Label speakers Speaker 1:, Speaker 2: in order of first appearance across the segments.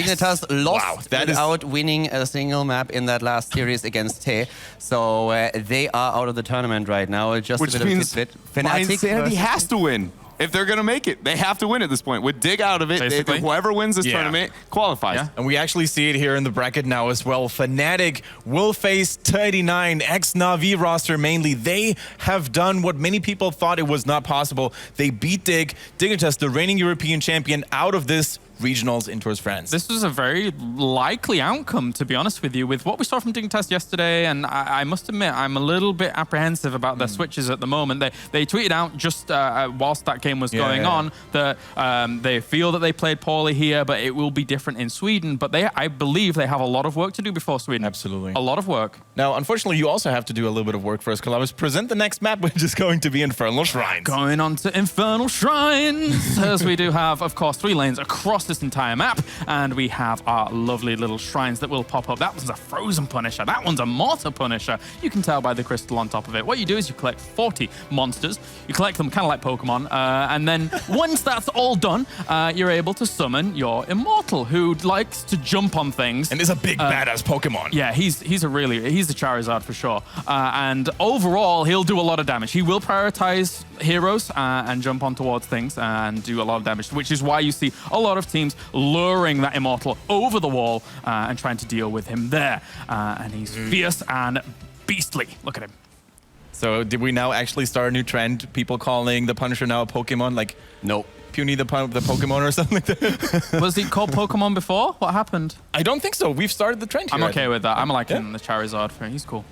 Speaker 1: Dignitas lost without winning a single map in that last series against Te. So they are out of the tournament right now. Just
Speaker 2: Which
Speaker 1: a bit
Speaker 2: means
Speaker 1: of a tidbit.
Speaker 2: mYinsanity has to win. If they're going to make it, they have to win at this point. With Dig out of it, whoever wins this tournament qualifies.
Speaker 3: Yeah. And we actually see it here in the bracket now as well. Fnatic will face T89, ex-Na'Vi roster mainly. They have done what many people thought it was not possible. They beat Dignitas, the reigning European champion, out of this regionals in towards France.
Speaker 4: This was a very likely outcome, to be honest with you, with what we saw from Dignitas yesterday, and I must admit, I'm a little bit apprehensive about their switches at the moment. They tweeted out just whilst that game was going on that they feel that they played poorly here, but it will be different in Sweden. But I believe they have a lot of work to do before Sweden.
Speaker 3: Absolutely.
Speaker 4: A lot of work.
Speaker 3: Now, unfortunately, you also have to do a little bit of work for us, Columbus. Present the next map, which is going to be Infernal Shrines.
Speaker 4: Going on to Infernal Shrines, as we do have, of course, 3 lanes across this entire map, and we have our lovely little shrines that will pop up. That one's a frozen Punisher. That one's a mortar Punisher. You can tell by the crystal on top of it. What you do is you collect 40 monsters. You collect them kind of like Pokemon, and then once that's all done, you're able to summon your Immortal, who likes to jump on things.
Speaker 3: And is a big badass Pokemon.
Speaker 4: Yeah, he's a Charizard for sure. And overall, he'll do a lot of damage. He will prioritize heroes and jump on towards things and do a lot of damage, which is why you see a lot of teams luring that Immortal over the wall and trying to deal with him there. And he's fierce and beastly. Look at him.
Speaker 3: So did we now actually start a new trend? People calling the Punisher now a Pokemon? Like,
Speaker 1: no.
Speaker 3: Puny the Pokemon or something like that?
Speaker 4: Was he called Pokemon before? What happened?
Speaker 3: I don't think so. We've started the trend here.
Speaker 4: I'm okay with that. I'm liking the Charizard. He's cool.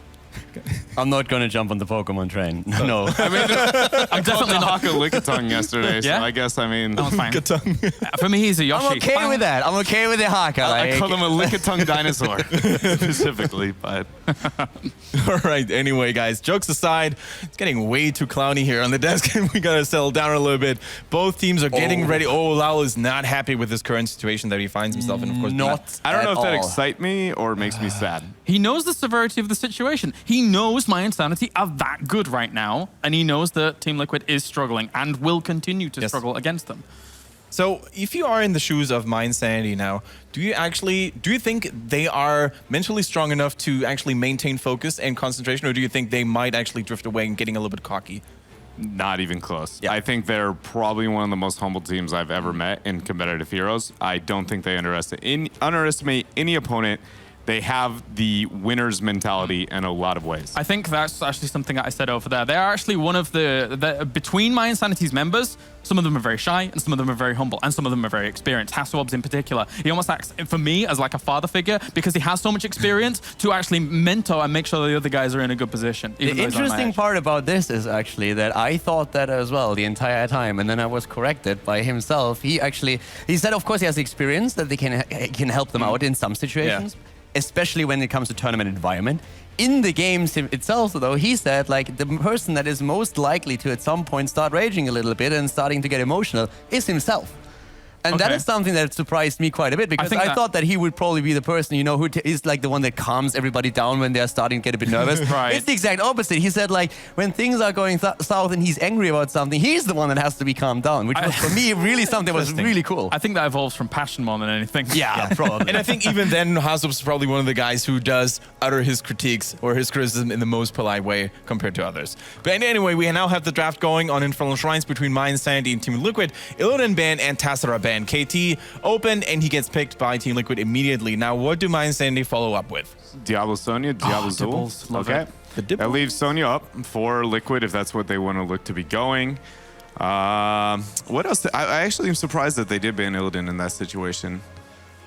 Speaker 1: I'm not going to jump on the Pokemon train. No.
Speaker 2: I mean, I'm definitely not a Lickitung yesterday, so I guess, I mean...
Speaker 4: That was fine. For me, he's a Yoshi.
Speaker 1: I'm okay with that. I'm okay with the Haka.
Speaker 2: I call him a Lickitung dinosaur, specifically, but...
Speaker 3: All right, anyway, guys, jokes aside, it's getting way too clowny here on the desk, and we got to settle down a little bit. Both teams are getting ready. Oh, Lal is not happy with this current situation that he finds himself in, of course.
Speaker 2: I don't know if that excites me or makes me sad.
Speaker 4: He knows the severity of the situation. He knows mYinsanity are that good right now, and he knows that Team Liquid is struggling and will continue to struggle against them.
Speaker 3: So, if you are in the shoes of mYinsanity now, do you think they are mentally strong enough to actually maintain focus and concentration, or do you think they might actually drift away and getting a little bit cocky?
Speaker 2: Not even close. Yeah. I think they're probably one of the most humble teams I've ever met in competitive heroes. I don't think they underestimate any opponent. They have the winner's mentality in a lot of ways.
Speaker 4: I think that's actually something that I said over there. They are actually one of between mYinsanity's members, some of them are very shy, and some of them are very humble, and some of them are very experienced. Hasselhobbs in particular. He almost acts, for me, as like a father figure, because he has so much experience to actually mentor and make sure the other guys are in a good position.
Speaker 1: The interesting part about this is actually that I thought that as well the entire time, and then I was corrected by himself. He said, of course, he has experience that they can help them out in some situations. Yeah. Especially when it comes to tournament environment. In the games itself, though, he said, like, the person that is most likely to at some point start raging a little bit and starting to get emotional is himself. And that is something that surprised me quite a bit, because I thought that he would probably be the person, you know, who is like the one that calms everybody down when they're starting to get a bit nervous. It's the exact opposite. He said, like, when things are going south and he's angry about something, he's the one that has to be calmed down, which was for me really something that was really cool.
Speaker 4: I think that evolves from passion more than anything.
Speaker 1: Yeah, probably.
Speaker 3: And I think even then, Hasselhobbs is probably one of the guys who does utter his critiques or his criticism in the most polite way compared to others. But anyway, we now have the draft going on Infernal Shrines between mYinsanity and Team Liquid. Illidan ban and Tassara ban. KT open, and he gets picked by Team Liquid immediately. Now, what do mYinsanity follow up with?
Speaker 2: Diablo Sonya, Diablo Zul. Okay. That leaves Sonya up for Liquid if that's what they want to look to be going. What else? I actually am surprised that they did ban Illidan in that situation.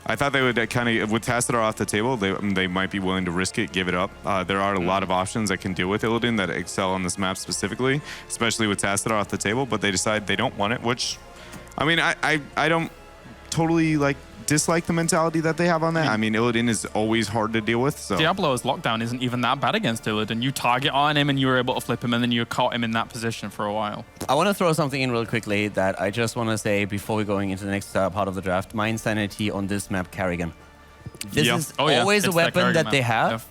Speaker 2: I thought they would kind of, with Tassadar off the table, they might be willing to risk it, give it up. There are a lot of options that can deal with Illidan that excel on this map specifically, especially with Tassadar off the table, but they decide they don't want it, which, I mean, I don't totally dislike the mentality that they have on that. I mean, Illidan is always hard to deal with. So
Speaker 4: Diablo's lockdown isn't even that bad against Illidan. You target on him and you were able to flip him, and then you caught him in that position for a while.
Speaker 1: I want to throw something in real quickly that I just want to say before we're going into the next part of the draft. mYinsanity on this map, Carrigan. This is always a weapon that they have.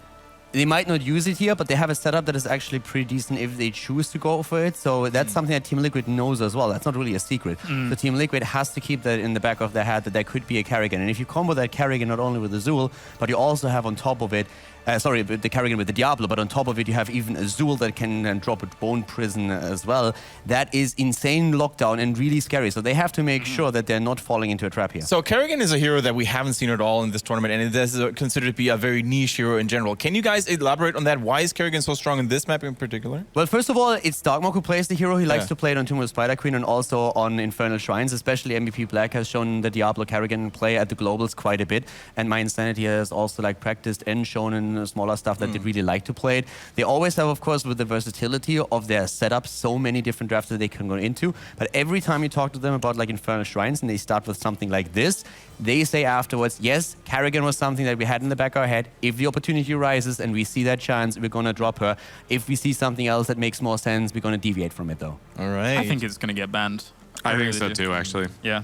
Speaker 1: They might not use it here, but they have a setup that is actually pretty decent if they choose to go for it. So that's something that Team Liquid knows as well. That's not really a secret. So Team Liquid has to keep that in the back of their head that there could be a Carrigan. And if you combo that Carrigan not only with the Zool, but you also have on top of it, the Carrigan with the Diablo, but on top of it you have even a Zool that can drop a Bone Prison as well. That is insane lockdown and really scary. So they have to make sure that they're not falling into a trap here.
Speaker 3: So Carrigan is a hero that we haven't seen at all in this tournament, and it is considered to be a very niche hero in general. Can you guys elaborate on that? Why is Carrigan so strong in this map in particular?
Speaker 1: Well, first of all, it's Darkmark who plays the hero. He likes to play it on Tomb of Spider Queen and also on Infernal Shrines, especially MVP Black has shown the Diablo Carrigan play at the Globals quite a bit. And mYinsanity has also practiced and shown in smaller stuff that they really like to play it. They always have, of course, with the versatility of their setup, so many different drafts that they can go into. But every time you talk to them about Infernal Shrines and they start with something like this, they say afterwards, yes, Carrigan was something that we had in the back of our head. If the opportunity arises and we see that chance, we're going to drop her. If we see something else that makes more sense, we're going to deviate from it, though.
Speaker 3: All right.
Speaker 4: I think it's going to get banned.
Speaker 2: I think so too, actually.
Speaker 4: Yeah.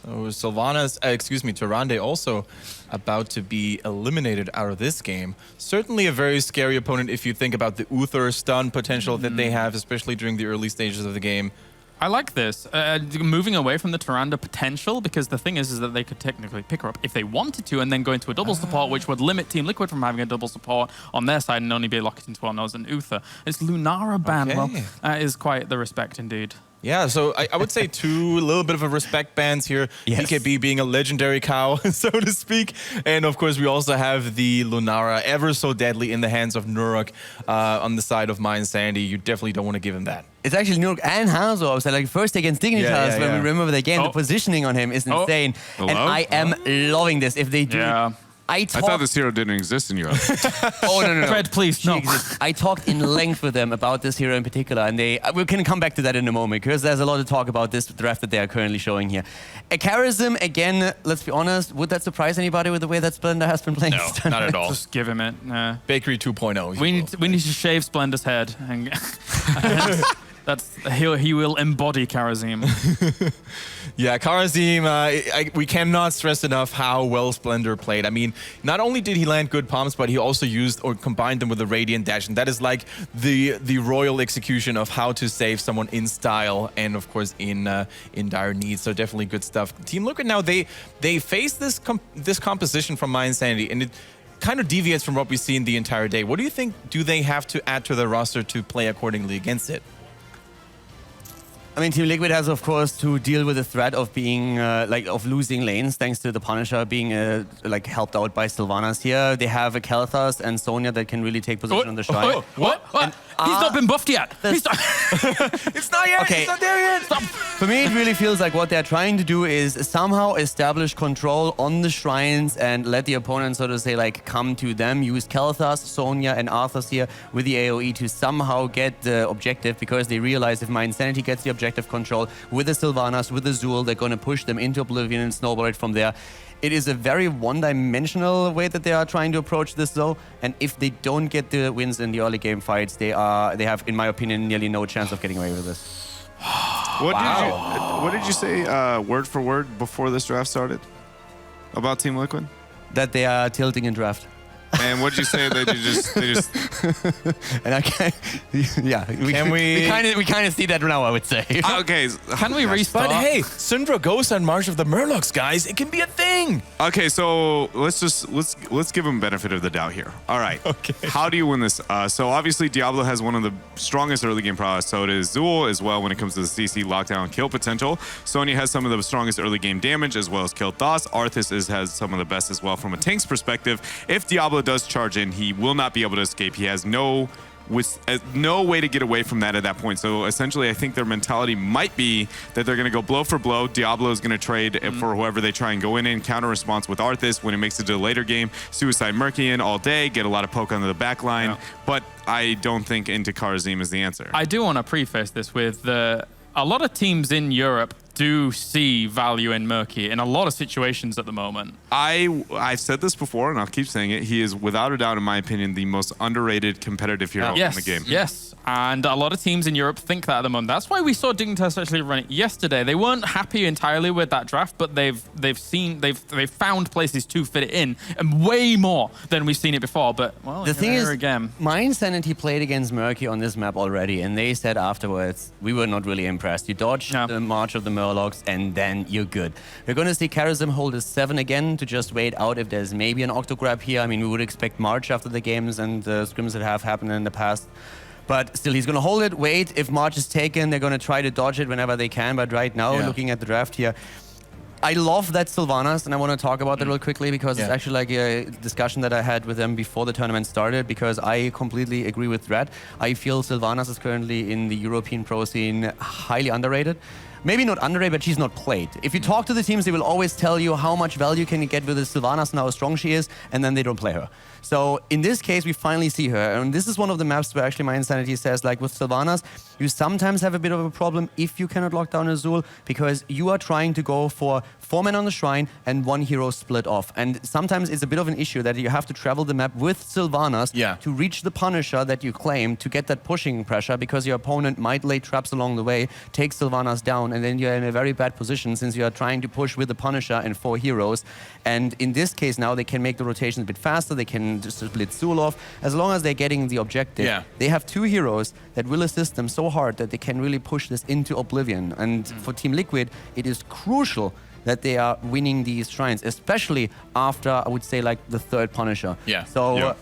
Speaker 3: So Sylvanas, Tyrande also about to be eliminated out of this game. Certainly a very scary opponent if you think about the Uther stun potential that they have, especially during the early stages of the game.
Speaker 4: I like this. Moving away from the Tyrande potential, because the thing is that they could technically pick her up if they wanted to and then go into a double support, which would limit Team Liquid from having a double support on their side and only be locked into Arnoz and Uther. It's Lunara ban. Well, that is quite the respect indeed.
Speaker 3: Yeah, so I would say a little bit of a respect bans here.
Speaker 1: Yes.
Speaker 3: BKB being a legendary cow, so to speak. And of course, we also have the Lunara, ever so deadly in the hands of Nuruk on the side of mYinsanity. You definitely don't want to give him that.
Speaker 1: It's actually Nuruk and Hanzo. So first against Dignitas, when we remember the game, the positioning on him is insane. And I am loving this. If they do...
Speaker 4: Yeah.
Speaker 2: I thought this hero didn't exist in Europe.
Speaker 1: Oh, no.
Speaker 4: Fred, please, no.
Speaker 1: I talked in length with them about this hero in particular, and we can come back to that in a moment, because there's a lot to talk about this draft that they are currently showing here. A Charism, again, let's be honest, would that surprise anybody with the way that Splendor has been playing?
Speaker 3: No, not at all.
Speaker 4: Just give him it.
Speaker 3: Bakery 2.0.
Speaker 4: We need to shave Splendor's head. And he will embody Karazim.
Speaker 3: Yeah, Karazim, we cannot stress enough how well Splendor played. I mean, not only did he land good pumps, but he also used or combined them with the Radiant Dash. And that is like the royal execution of how to save someone in style and, of course, in dire need. So definitely good stuff. Team Liquid now, they face this composition from mYinsanity, and it kind of deviates from what we've seen the entire day. What do you think do they have to add to their roster to play accordingly against it?
Speaker 1: I mean, Team Liquid has, of course, to deal with the threat of being, of losing lanes, thanks to the Punisher being, helped out by Sylvanas here. They have a Kel'Thas and Sonya that can really take position on the shrine.
Speaker 4: What? He's not been buffed yet.
Speaker 3: It's not yet.
Speaker 1: Okay.
Speaker 3: It's not there yet.
Speaker 1: Stop. For me, it really feels like what they're trying to do is somehow establish control on the shrines and let the opponent, so to say, come to them. Use Kel'Thas, Sonya, and Arthas here with the AoE to somehow get the objective, because they realize if mYinsanity gets the objective control with the Sylvanas, with the Zool, they're going to push them into Oblivion and snowball it from there. It is a very one-dimensional way that they are trying to approach this, though. And if they don't get the wins in the early game fights, they have, in my opinion, nearly no chance of getting away with this.
Speaker 2: What did you say word for word before this draft started about Team Liquid?
Speaker 1: That they are tilting in draft.
Speaker 2: And what did you say? They just
Speaker 1: and I can't. Yeah, we kind of see that now, I would say.
Speaker 2: Okay.
Speaker 4: Can we restart?
Speaker 3: But hey, Syndra goes on March of the Murlocs, guys. It can be a thing.
Speaker 2: Okay, so let's give them benefit of the doubt here. All right.
Speaker 3: Okay.
Speaker 2: How do you win this? So obviously Diablo has one of the strongest early game prowess. So does Zool as well when it comes to the CC lockdown and kill potential. Sonya has some of the strongest early game damage as well as kill Thas. Arthas has some of the best as well from a tank's perspective. If Diablo does charge in, he will not be able to escape. He has no way to get away from that at that point. So essentially, I think their mentality might be that they're going to go blow for blow. Diablo is going to trade for whoever they try and go in counter response with Arthas when it makes it to the later game. Suicide Merkian all day, get a lot of poke onto the back line. Yeah. But I don't think into Karazim is the answer.
Speaker 4: I do want to preface this with a lot of teams in Europe do see value in Murky in a lot of situations at the moment.
Speaker 2: I've said this before, and I'll keep saying it. He is, without a doubt, in my opinion, the most underrated competitive hero in the game.
Speaker 4: Yes, and a lot of teams in Europe think that at the moment. That's why we saw Dignitas actually run it yesterday. They weren't happy entirely with that draft, but they've found places to fit it in, and way more than we've seen it before. But well,
Speaker 1: the thing is,
Speaker 4: again,
Speaker 1: mYinsanity played against Murky on this map already, and they said afterwards, we were not really impressed. You dodged the March of the Murlocs, and then you're good. We're going to see Karazim hold a 7 again to just wait out if there's maybe an Octograb here. I mean, we would expect March after the games and the scrims that have happened in the past. But still, he's going to hold it, wait. If March is taken, they're going to try to dodge it whenever they can. But right now, looking at the draft here, I love that Sylvanas, and I want to talk about that real quickly because it's actually like a discussion that I had with them before the tournament started, because I completely agree with Dread. I feel Sylvanas is currently in the European pro scene highly underrated. Maybe not underrated, but she's not played. If you talk to the teams, they will always tell you how much value can you get with the Sylvanas and how strong she is, and then they don't play her. So in this case, we finally see her. And this is one of the maps where actually mYinsanity says, like with Sylvanas, you sometimes have a bit of a problem if you cannot lock down Azul, because you are trying to go for 4 men on the shrine and 1 hero split off. And sometimes it's a bit of an issue that you have to travel the map with Sylvanas to reach the Punisher that you claim to get that pushing pressure, because your opponent might lay traps along the way, take Sylvanas down, and then you're in a very bad position since you are trying to push with the Punisher and 4 heroes. And in this case now, they can make the rotations a bit faster, they can just split Zul off, as long as they're getting the objective. They have 2 heroes that will assist them so hard that they can really push this into oblivion. And for Team Liquid, it is crucial that they are winning these shrines, especially after, I would say, like the 3rd Punisher. So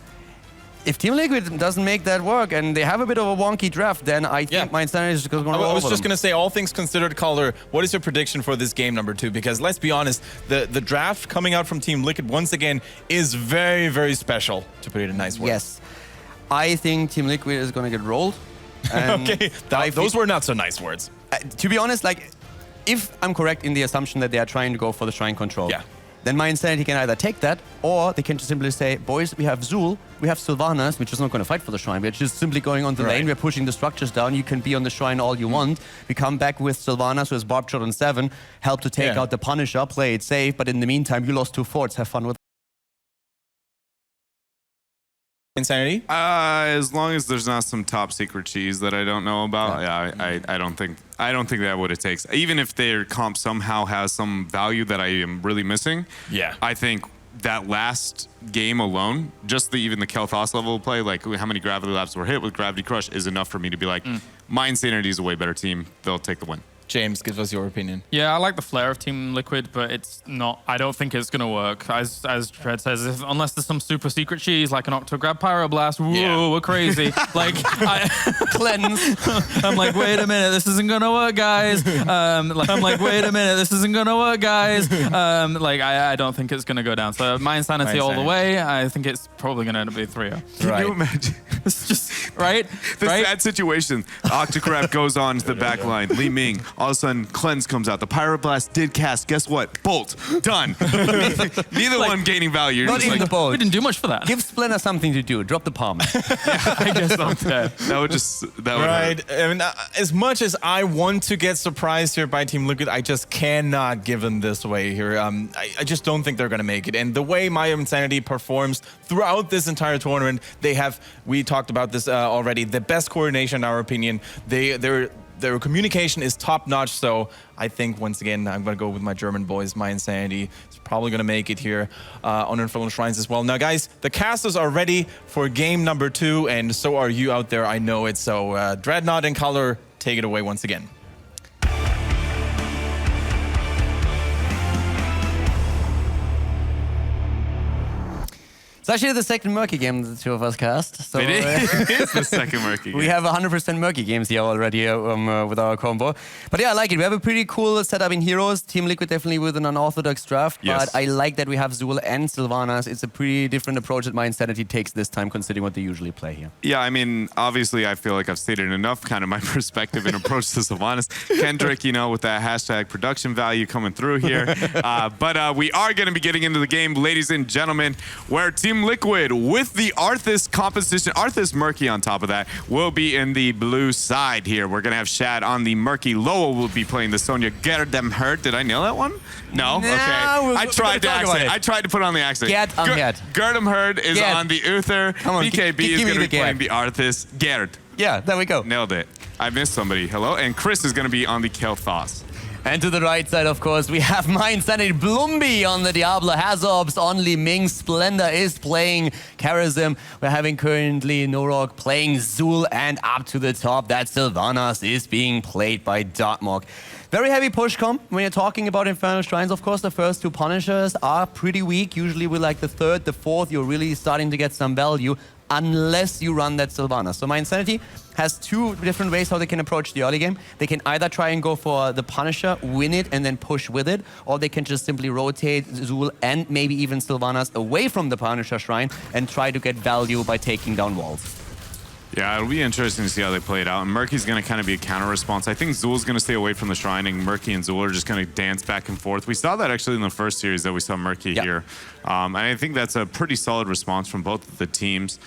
Speaker 1: if Team Liquid doesn't make that work and they have a bit of a wonky draft, then I think mYinsanity is going to roll over.
Speaker 3: I was just going to say, all things considered, Calder, what is your prediction for this game number 2? Because let's be honest, the draft coming out from Team Liquid once again is very, very special, to put it in nice words.
Speaker 1: Yes. I think Team Liquid is going to get rolled.
Speaker 3: Okay, those were not so nice words.
Speaker 1: To be honest, like, if I'm correct in the assumption that they are trying to go for the shrine control, then mYinsanity can either take that, or they can just simply say, boys, we have Zul, we have Sylvanas, which is not going to fight for the shrine. We're just simply going on the lane, we're pushing the structures down, you can be on the shrine all you want. We come back with Sylvanas, who has Barb Shot on 7, help to take out the Punisher, play it safe, but in the meantime, you lost 2 forts, have fun with
Speaker 3: Insanity?
Speaker 2: As long as there's not some top secret cheese that I don't know about, I don't think that what it takes. Even if their comp somehow has some value that I am really missing, I think that last game alone, just even the Kel'Thas level of play, like how many gravity laps were hit with Gravity Crush, is enough for me to be like, mYinsanity is a way better team. They'll take the win.
Speaker 3: James, give us your opinion.
Speaker 4: Yeah, I like the flair of Team Liquid, but it's not. I don't think it's going to work. As Tread says, unless there's some super secret cheese like an Octograb Pyroblast, whoa, we're crazy. Like, cleanse. I'm like, wait a minute, this isn't going to work, guys. I'm like, wait a minute, this isn't going to work, guys. Like, I don't think it's going to go down. So mYinsanity all the way. I think it's probably going to end up being 3-0.
Speaker 2: Can you imagine?
Speaker 4: It's just, right?
Speaker 2: This sad situation. Octocrab goes on to the back line. Li Ming. All of a sudden, Cleanse comes out. The Pyroblast did cast. Guess what? Bolt. Done. Neither one gaining value.
Speaker 1: Not even the bolt.
Speaker 4: We didn't do much for that.
Speaker 1: Give Splinter something to do. Drop the palm.
Speaker 4: I guess not.
Speaker 2: That would just... That would hurt.
Speaker 3: I mean, as much as I want to get surprised here by Team Liquid, I just cannot give them this way here. I just don't think they're going to make it. And the way mYinsanity performs throughout this entire tournament, they have... We talked about this already. The best coordination, in our opinion. Their communication is top-notch, so I think, once again, I'm going to go with my German boys. mYinsanity is probably going to make it here on Infernal Shrines as well. Now, guys, the casters are ready for game number 2, and so are you out there. I know it. So, Dreadnought and Color, take it away once again.
Speaker 1: It's actually the second Murky game the two of us cast. So,
Speaker 2: it is the second Murky game.
Speaker 1: We have 100% Murky games here already with our combo. But yeah, I like it. We have a pretty cool setup in Heroes. Team Liquid definitely with an unorthodox draft.
Speaker 2: Yes.
Speaker 1: But I like that we have Zul and Sylvanas. It's a pretty different approach that mYinsanity takes this time, considering what they usually play here.
Speaker 2: Yeah, I mean, obviously, I feel like I've stated enough, kind of my perspective and approach to Sylvanas. Kendrick, you know, with that hashtag production value coming through here. But we are going to be getting into the game, ladies and gentlemen, where Team Team Liquid with the Arthas composition. Arthas Murky on top of that will be in the blue side here. We're going to have Shad on the Murky. Lowell will be playing the Sonya Gerdemhert. Did I nail that one? No? Okay. I tried to accent. I tried to put on the accent. Gerdemhert is on the Uther. BKB is going to be playing the Arthas. Gerd.
Speaker 1: Yeah, there we go.
Speaker 2: Nailed it. I missed somebody. Hello. And Chris is going to be on the Kel'Thas.
Speaker 1: And to the right side, of course, we have mYinsanity. Blumby on the Diablo. Hazobs on Li Ming. Splendor is playing Karazim. We're having currently Norok playing Zul. And up to the top, that Sylvanas is being played by Dartmok. Very heavy push comp. When you're talking about Infernal Shrines, of course, the first two Punishers are pretty weak. Usually with like the third, the fourth, you're really starting to get some value unless you run that Sylvanas. So mYinsanity has two different ways how they can approach the early game. They can either try and go for the Punisher, win it, and then push with it, or they can just simply rotate Zul and maybe even Sylvanas away from the Punisher Shrine and try to get value by taking down walls.
Speaker 2: Yeah, it'll be interesting to see how they play it out. And Murky's going to kind of be a counter response. I think Zul's going to stay away from the Shrine, and Murky and Zul are just going to dance back and forth. We saw that actually in the first series that we saw Murky here. And I think that's a pretty solid response from both of the teams.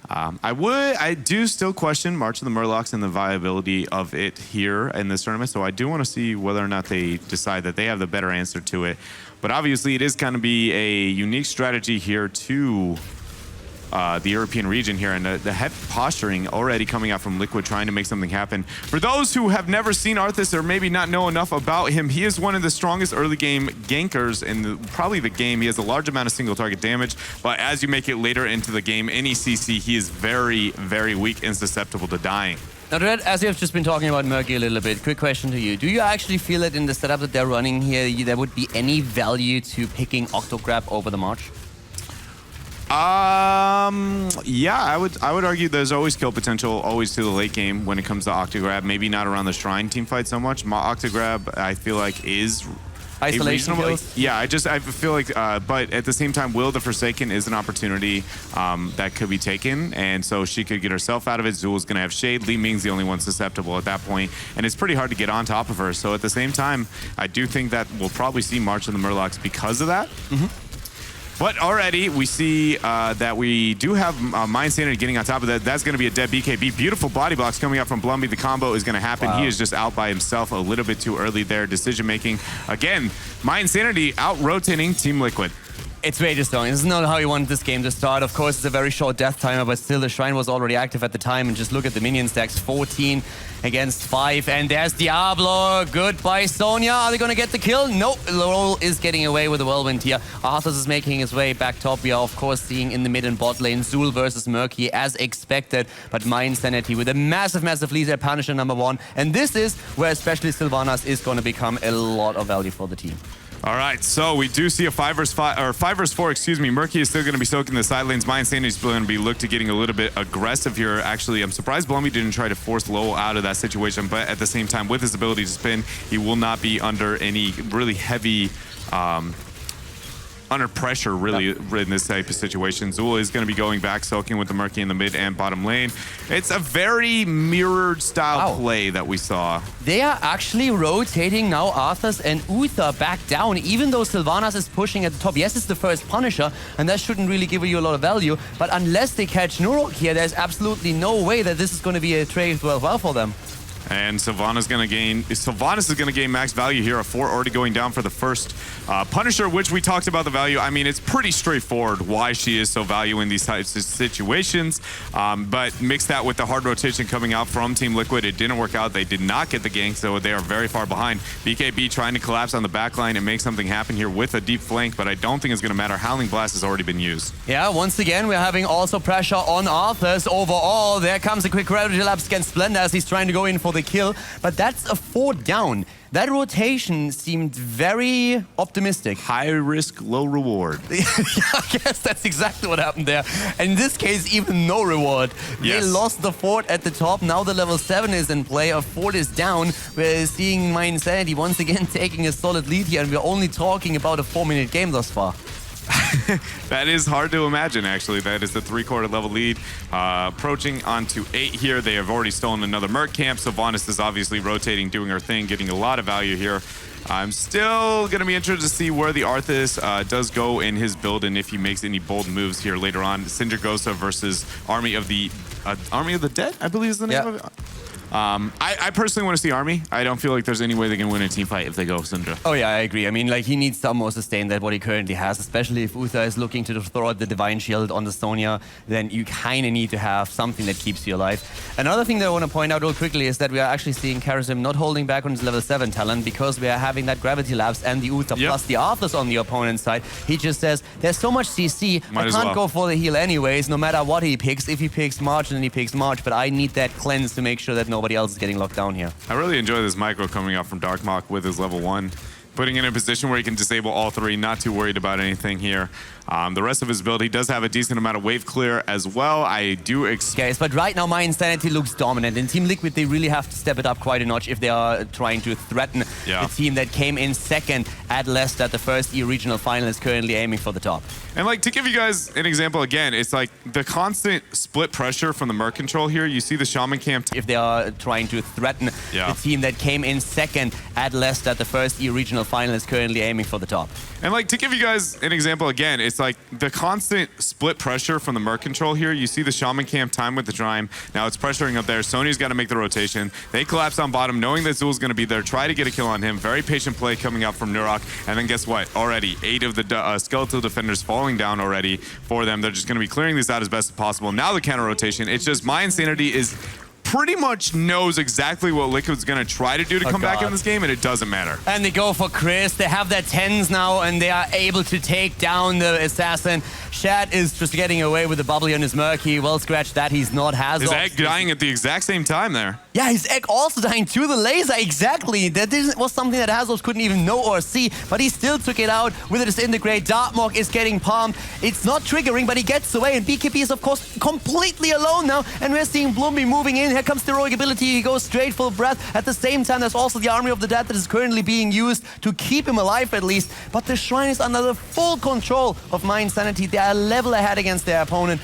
Speaker 2: I do still question March of the Murlocs and the viability of it here in this tournament. So I do want to see whether or not they decide that they have the better answer to it. But obviously it is going to be a unique strategy here to the European region here, and the head posturing already coming out from Liquid trying to make something happen. For those who have never seen Arthas or maybe not know enough about him, he is one of the strongest early game gankers in probably the game. He has a large amount of single target damage, but as you make it later into the game, any CC, he is very, very weak and susceptible to dying.
Speaker 1: Now, Red, as you have just been talking about Murky a little bit, quick question to you. Do you actually feel that in the setup that they're running here, there would be any value to picking Octograb over the March?
Speaker 2: Yeah, I would argue there's always kill potential, always to the late game when it comes to Octograb. Maybe not around the Shrine team fight so much. Octograb, I feel like, is
Speaker 1: isolation kills?
Speaker 2: Yeah, I feel like, but at the same time, Will the Forsaken is an opportunity that could be taken, and so she could get herself out of it. Zul's gonna have Shade. Li Ming's the only one susceptible at that point, and it's pretty hard to get on top of her. So at the same time, I do think that we'll probably see March of the Murlocs because of that. But already we see that we do have mYinsanity getting on top of that. That's going to be a dead BKB. Beautiful body blocks coming out from Blumby. The combo is going to happen. Wow. He is just out by himself a little bit too early there. Decision making. Again, mYinsanity out-rotating Team Liquid.
Speaker 1: It's way too strong. This is not how you want this game to start. Of course, it's a very short death timer, but still the Shrine was already active at the time. And just look at the minion stacks, 14 against 5. And there's Diablo. Goodbye, Sonya. Are they going to get the kill? Nope. Lowell is getting away with the whirlwind here. Arthas is making his way back top. We are, of course, seeing in the mid and bot lane Zul versus Murky as expected. But mYinsanity with a massive, massive lead at Punisher #1. And this is where especially Sylvanas is going to become a lot of value for the team.
Speaker 2: All right, so we do see a 5 versus 4, excuse me. Murky is still going to be soaking the side lanes. mYinsanity is going to be looked at getting a little bit aggressive here. Actually, I'm surprised Blumby didn't try to force Lowell out of that situation, but at the same time, with his ability to spin, he will not be under any really heavy under pressure, really, in this type of situation. Zul is going to be going back, soaking with the Murky in the mid and bottom lane. It's a very mirrored style play that we saw.
Speaker 1: They are actually rotating now Arthas and Uther back down, even though Sylvanas is pushing at the top. Yes, it's the first Punisher, and that shouldn't really give you a lot of value, but unless they catch Norok here, there's absolutely no way that this is going to be a trade well for them.
Speaker 2: And Sylvanas is going to gain max value here. A 4 already going down for the first Punisher, which we talked about the value. I mean, it's pretty straightforward why she is so valuable in these types of situations. But mix that with the hard rotation coming out from Team Liquid. It didn't work out. They did not get the gank, so they are very far behind. BKB trying to collapse on the backline and make something happen here with a deep flank, but I don't think it's going to matter. Howling Blast has already been used.
Speaker 1: Yeah, once again, we're having also pressure on Arthas overall. There comes a quick gravity lapse against Splendor as he's trying to go in for the kill, but that's a 4 down. That rotation seemed very optimistic.
Speaker 2: High risk, low reward.
Speaker 1: Yeah, I guess that's exactly what happened there. In this case, even no reward. Yes. They lost the fort at the top. Now the level 7 is in play. A fort is down. We're seeing mYinsanity once again taking a solid lead here, and we're only talking about a 4-minute game thus far.
Speaker 2: That is hard to imagine, actually. That is the 3/4 level lead. Approaching onto 8 here. They have already stolen another Merc camp. Sylvanas is obviously rotating, doing her thing, getting a lot of value here. I'm still going to be interested to see where the Arthas does go in his build and if he makes any bold moves here later on. Sindragosa versus Army of the Dead, I believe is the name of it. I personally want to see Army. I don't feel like there's any way they can win a team fight if they go Syndra.
Speaker 1: Oh yeah, I agree. I mean, like, he needs some more sustain than what he currently has, especially if Uther is looking to throw out the Divine Shield on the Sonya, then you kind of need to have something that keeps you alive. Another thing that I want to point out real quickly is that we are actually seeing Karazim not holding back on his level 7 talent because we are having that Gravity Lapse and the Uther plus the Arthas on the opponent's side. He just says, there's so much CC, I can't go for the heal anyways, no matter what he picks. If he picks March, then he picks March, but I need that cleanse to make sure that nobody else is getting locked down here.
Speaker 2: I really enjoy this micro coming out from Darkmok with his level 1. Putting in a position where he can disable all 3, not too worried about anything here. The rest of his build, he does have a decent amount of wave clear as well. I do expect...
Speaker 1: Yes, but right now mYinsanity looks dominant. In Team Liquid, they really have to step it up quite a notch if they are trying to threaten the team that came in second at Leicester at the first regional final is currently aiming for the top.
Speaker 2: And like, to give you guys an example again, it's like the constant split pressure from the Merc control here. You see the Shaman camp...
Speaker 1: If they are trying to threaten the team that came in second at Leicester at the first regional final is currently aiming for the top.
Speaker 2: And like, to give you guys an example again, it's like the constant split pressure from the Merc control here. You see the Shaman camp time with the Drime. Now it's pressuring up there. Sony's got to make the rotation. They collapse on bottom, knowing that Zul's going to be there. Try to get a kill on him. Very patient play coming out from Nurok. And then guess what? Already 8 of the skeletal defenders falling down already for them. They're just going to be clearing this out as best as possible. Now the counter rotation. It's just mYinsanity is pretty much knows exactly what Liquid's going to try to do to come back in this game, and it doesn't matter.
Speaker 1: And they go for Chris. They have their 10s now, and they are able to take down the assassin. Shad is just getting away with the bubbly on his Murky. Well, scratch that. He's not Hazard.
Speaker 2: His egg dying at the exact same time there.
Speaker 1: Yeah, his egg also dying to the laser. Exactly. That was something that Hazard couldn't even know or see, but he still took it out with a Disintegrate. Dartmok is getting palmed. It's not triggering, but he gets away, and BKB is, of course, completely alone now, and we're seeing Blumby moving in. Here comes the heroic ability. He goes straight full breath. At the same time, there's also the Army of the Dead that is currently being used to keep him alive at least, but the Shrine is under the full control of mYinsanity. They are a level ahead against their opponent.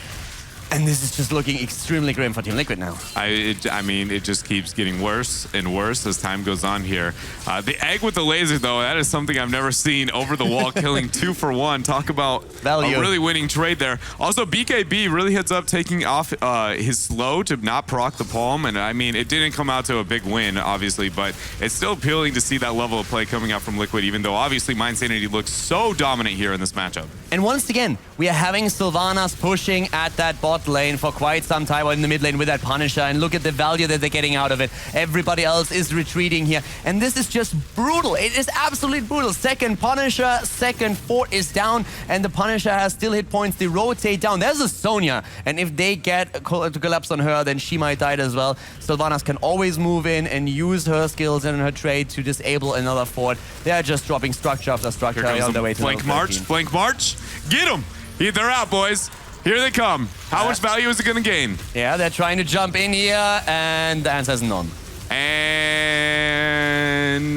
Speaker 1: And this is just looking extremely grim for Team Liquid now.
Speaker 2: I mean, it just keeps getting worse and worse as time goes on here. The egg with the laser, though, that is something I've never seen over the wall, killing 2 for 1. Talk about value. A really winning trade there. Also, BKB really heads up taking off his slow to not proc the palm. And I mean, it didn't come out to a big win, obviously, but it's still appealing to see that level of play coming out from Liquid, even though obviously mYinsanity looks so dominant here in this matchup.
Speaker 1: And once again, we are having Sylvanas pushing at that bot lane for quite some time, or in the mid lane with that Punisher, and look at the value that they're getting out of it. Everybody else is retreating here, and this is just brutal. It is absolutely brutal. Second Punisher, second Fort is down, and the Punisher has still hit points. They rotate down. There's a Sonya, and if they get to collapse on her, then she might die as well. Sylvanas can always move in and use her skills and her trade to disable another Fort. They are just dropping structure after structure on their way to
Speaker 2: flank march. Flank march. Get them! They're out, boys. Here they come. How much value is it going to gain?
Speaker 1: Yeah, they're trying to jump in here, and the answer is none.
Speaker 2: And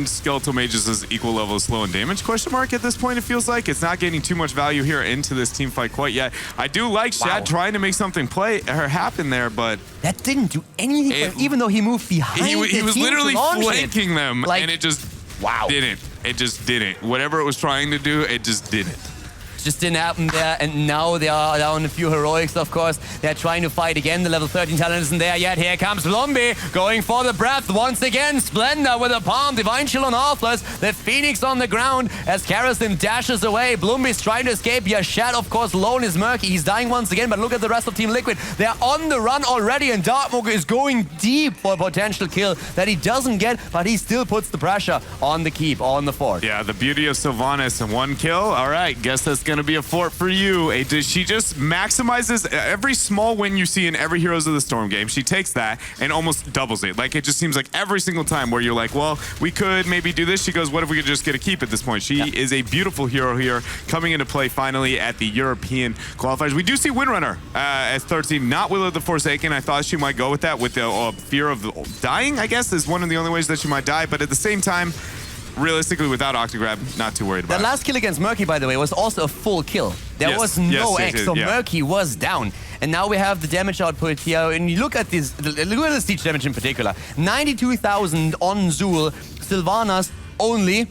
Speaker 2: Skeletal Mages is equal level of slow and damage, question mark, at this point, it feels like. It's not gaining too much value here into this team fight quite yet. I do like Shad trying to make something happen there, but...
Speaker 1: That didn't do anything, even though he moved behind
Speaker 2: He was literally flanking them,
Speaker 1: like,
Speaker 2: and it just didn't. It just didn't. Whatever it was trying to do, it just didn't.
Speaker 1: Just didn't happen there, and now they are down a few heroics, of course. They're trying to fight again. The level 13 talent isn't there yet. Here comes Blomby going for the breath once again. Splendor with a palm. Divine Chill on Arthas. The Phoenix on the ground as Karazim dashes away. Blumby's trying to escape. Yashad, of course, lone is Murky. He's dying once again, but look at the rest of Team Liquid. They're on the run already, and Dartmok is going deep for a potential kill that he doesn't get, but he still puts the pressure on the keep, on the fort.
Speaker 2: Yeah, the beauty of Sylvanas and 1 kill. All right, guess that's going to be a fort for you. She just maximizes every small win you see in every Heroes of the Storm game. She takes that and almost doubles it. Like, it just seems like every single time where you're like, well, we could maybe do this. She goes, what if we could just get a keep at this point? She is a beautiful hero here, coming into play finally at the European qualifiers. We do see Windrunner at 13, not Will of the Forsaken. I thought she might go with that, with the fear of dying, I guess, is one of the only ways that she might die. But at the same time, realistically, without Octograb, not too worried about it.
Speaker 1: That last kill against Murky, by the way, was also a full kill. There was no X, so Murky was down. And now we have the damage output here. And you look at this, look at the siege damage in particular. 92,000 on Zul. Sylvanas only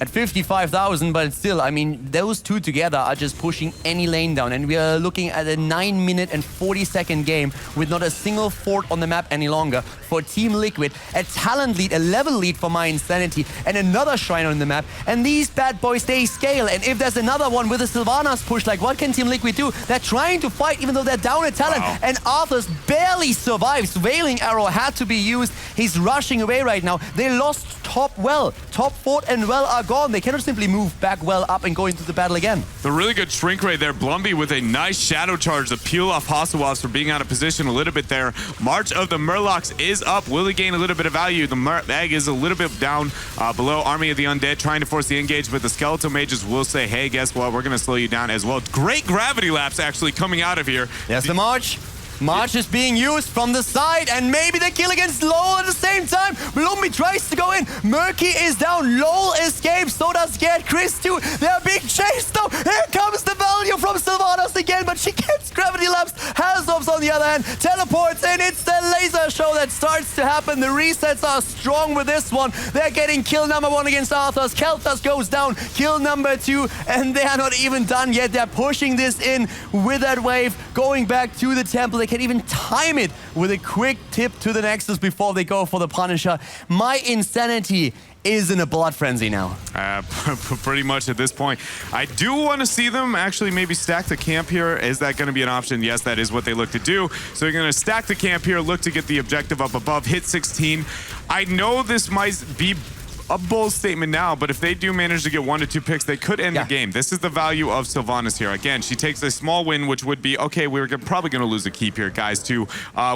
Speaker 1: at 55,000, but still, I mean, those two together are just pushing any lane down. And we are looking at a 9-minute and 40-second game with not a single fort on the map any longer for Team Liquid. A talent lead, a level lead for mYinsanity, and another shrine on the map. And these bad boys, they scale. And if there's another one with a Sylvanas push, like what can Team Liquid do? They're trying to fight even though they're down a talent.
Speaker 2: Wow.
Speaker 1: And Arthur's barely survives. Veiling Arrow had to be used. He's rushing away right now. They lost top well. Top fort and well are gone. They cannot simply move back well up and go into the battle again.
Speaker 2: The really good shrink rate there. Blumby with a nice shadow charge to peel off Hasselhoffs for being out of position a little bit there. March of the Murlocs is up. Will he gain a little bit of value? The egg is a little bit down below. Army of the Undead trying to force the engage, but the Skeletal Mages will say, hey, guess what? We're going to slow you down as well. Great gravity lapse actually coming out of here.
Speaker 1: There's the March. March is being used from the side, and maybe the kill against Lowell at the same time. Blumby tries to go in. Murky is down. Lowell escapes. So does Gerd. Chris too. They're being chased though. Here comes the value from Sylvanas again, but she gets gravity lapse. Hasselhoffs on the other hand teleports in. It's the laser show that starts to happen. The resets are strong with this one. They're getting kill number 1 against Arthurs. Keltas goes down. Kill number 2, and they are not even done yet. They're pushing this in with that wave, going back to the temple. They can even time it with a quick tip to the Nexus before they go for the Punisher. mYinsanity is in a blood frenzy now.
Speaker 2: Pretty much at this point. I do want to see them actually maybe stack the camp here. Is that going to be an option? Yes, that is what they look to do. So they're going to stack the camp here, look to get the objective up above, hit 16. I know this might be a bold statement now, but if they do manage to get 1 to 2 picks, they could end the game. This is the value of Sylvanas here. Again, she takes a small win, which would be, okay, we're probably going to lose a keep here, guys, too.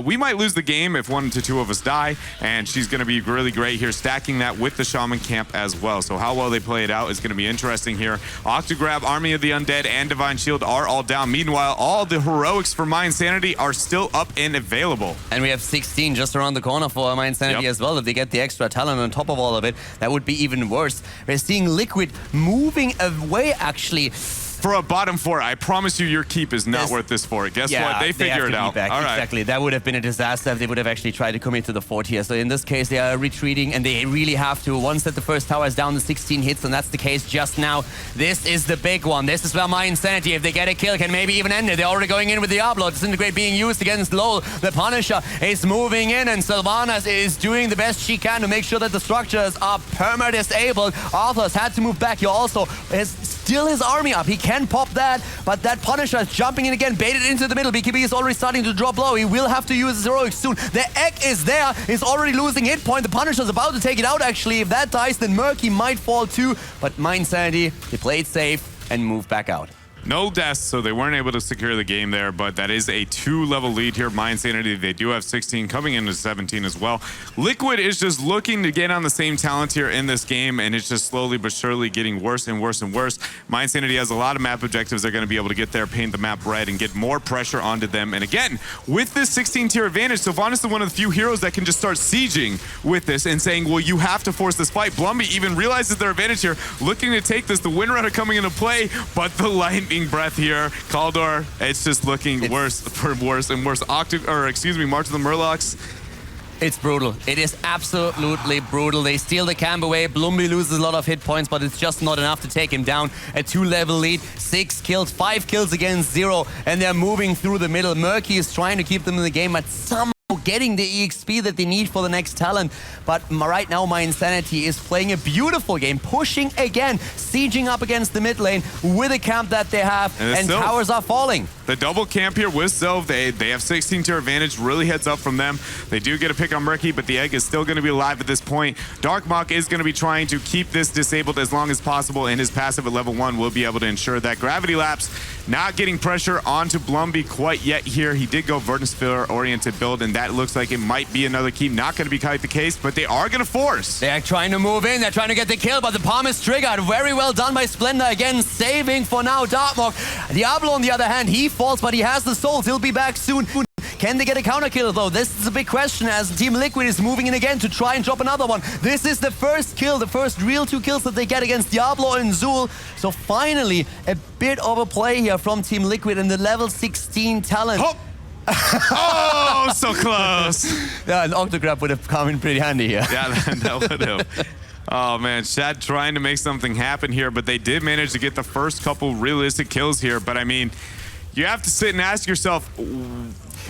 Speaker 2: We might lose the game if 1 to 2 of us die, and she's going to be really great here, stacking that with the Shaman camp as well. So how well they play it out is going to be interesting here. Octograb, Army of the Undead, and Divine Shield are all down. Meanwhile, all the heroics for mYinsanity are still up and available.
Speaker 1: And we have 16 just around the corner for mYinsanity as well. If they get the extra talent on top of all of it, that would be even worse. We're seeing Liquid moving away, actually.
Speaker 2: For a bottom 4, I promise you your keep is not worth this for it. Guess what? They figure it out.
Speaker 1: All right. Exactly. That would have been a disaster if they would have actually tried to commit to the fort here. So in this case, they are retreating, and they really have to. Once that the first tower is down to 16 hits, and that's the case just now. This is the big one. This is where mYinsanity, if they get a kill, can maybe even end it. They're already going in with Diablo. Disintegrate being used against Lowell. The Punisher is moving in, and Sylvanas is doing the best she can to make sure that the structures are perma-disabled. Arthur's had to move back. He also has still his army up. He can pop that, but that Punisher is jumping in again, baited into the middle. BKB is already starting to drop low. He will have to use his heroics soon. The egg is there. He's already losing hit point. The Punisher is about to take it out, actually. If that dies, then Murky might fall too. But mYinsanity, they played safe and moved back out.
Speaker 2: No deaths, so they weren't able to secure the game there, but that is a 2-level lead here. mYinsanity, they do have 16 coming into 17 as well. Liquid is just looking to get on the same talent here in this game, and it's just slowly but surely getting worse and worse and worse. mYinsanity has a lot of map objectives. They're going to be able to get there, paint the map red, and get more pressure onto them. And again, with this 16-tier advantage, Sylvanas is one of the few heroes that can just start sieging with this and saying, well, you have to force this fight. Blumby even realizes their advantage here, looking to take this. The Windrunner coming into play, but the lightning breath here. Kaldor, it's just looking worse and worse. March of the Murlocs.
Speaker 1: It's brutal. It is absolutely brutal. They steal the camp away. Blumby loses a lot of hit points, but it's just not enough to take him down. A 2-level lead, 6 kills, 5 kills against 0, and they're moving through the middle. Murky is trying to keep them in the game, but somehow getting the EXP that they need for the next talent. But right now, mYinsanity is playing a beautiful game, pushing again, sieging up against the mid lane with a camp that they have, and towers are falling.
Speaker 2: The double camp here with Sylv, they have 16-tier advantage, really heads up from them. They do get a pick on Murky, but the egg is still going to be alive at this point. Darkmok is going to be trying to keep this disabled as long as possible, and his passive at level 1 will be able to ensure that. Gravity Lapse not getting pressure onto Blumby quite yet here. He did go Vertisphere-oriented build, and that looks like it might be another keep. Not going to be quite the case, but they are going to force.
Speaker 1: They're trying to move in. They're trying to get the kill, but the palm is triggered. Very well done by Splendor. Again, saving for now Darkmok. Diablo, on the other hand, he falls, but he has the souls. He'll be back soon. Can they get a counter kill, though? This is a big question as Team Liquid is moving in again to try and drop another one. This is the first kill, the first real 2 kills that they get against Diablo and Zul. So finally, a bit of a play here from Team Liquid and the level 16 talent.
Speaker 2: Oh! Oh, so close.
Speaker 1: Yeah, an Octograb would have come in pretty handy here.
Speaker 2: Yeah, that would have. Oh, man. Shad trying to make something happen here, but they did manage to get the first couple realistic kills here. But, I mean, you have to sit and ask yourself,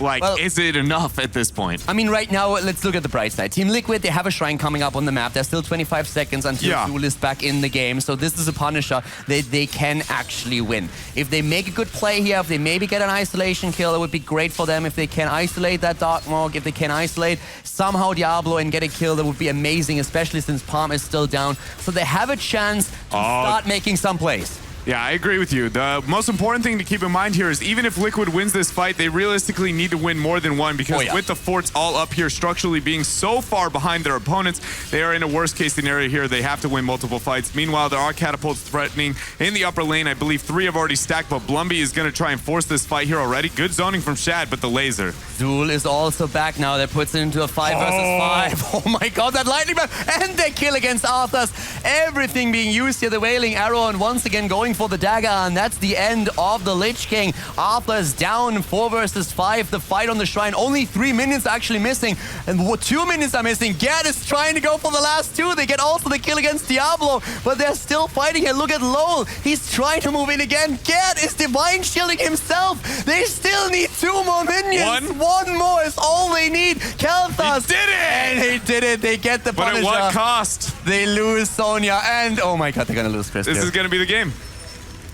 Speaker 2: like, well, is it enough at this point?
Speaker 1: I mean, right now, let's look at the bright side. Team Liquid, they have a shrine coming up on the map. There's still 25 seconds until Duel is back in the game. So this is a Punisher that they can actually win. If they make a good play here, if they maybe get an isolation kill, it would be great for them. If they can isolate that Darkmog, if they can isolate somehow Diablo and get a kill, that would be amazing, especially since Palm is still down. So they have a chance to start making some plays.
Speaker 2: Yeah, I agree with you. The most important thing to keep in mind here is even if Liquid wins this fight, they realistically need to win more than one because with the forts all up here structurally being so far behind their opponents, they are in a worst case scenario here. They have to win multiple fights. Meanwhile, there are catapults threatening in the upper lane. I believe 3 have already stacked, but Blumby is going to try and force this fight here already. Good zoning from Shad, but the laser.
Speaker 1: Duel is also back now. That puts it into a 5 versus 5. Oh my god, that lightning ball. And they kill against Arthas. Everything being used here. The Wailing Arrow and once again going for the dagger, and that's the end of the Lich King. Arthur's down 4 versus 5. The fight on the shrine, only 3 minutes actually missing, and 2 minutes are missing. Gerd is trying to go for the last 2. They get also the kill against Diablo, but they're still fighting here. Look at Lowell. He's trying to move in again. Gerd is divine shielding himself. They still need 2 more minions. One more is all they need. Kel'Thas.
Speaker 2: He did it!
Speaker 1: And he did it. They get the Punisher.
Speaker 2: But at what cost?
Speaker 1: They lose Sonya, and oh my god, they're gonna lose Chris.
Speaker 2: This is gonna be the game.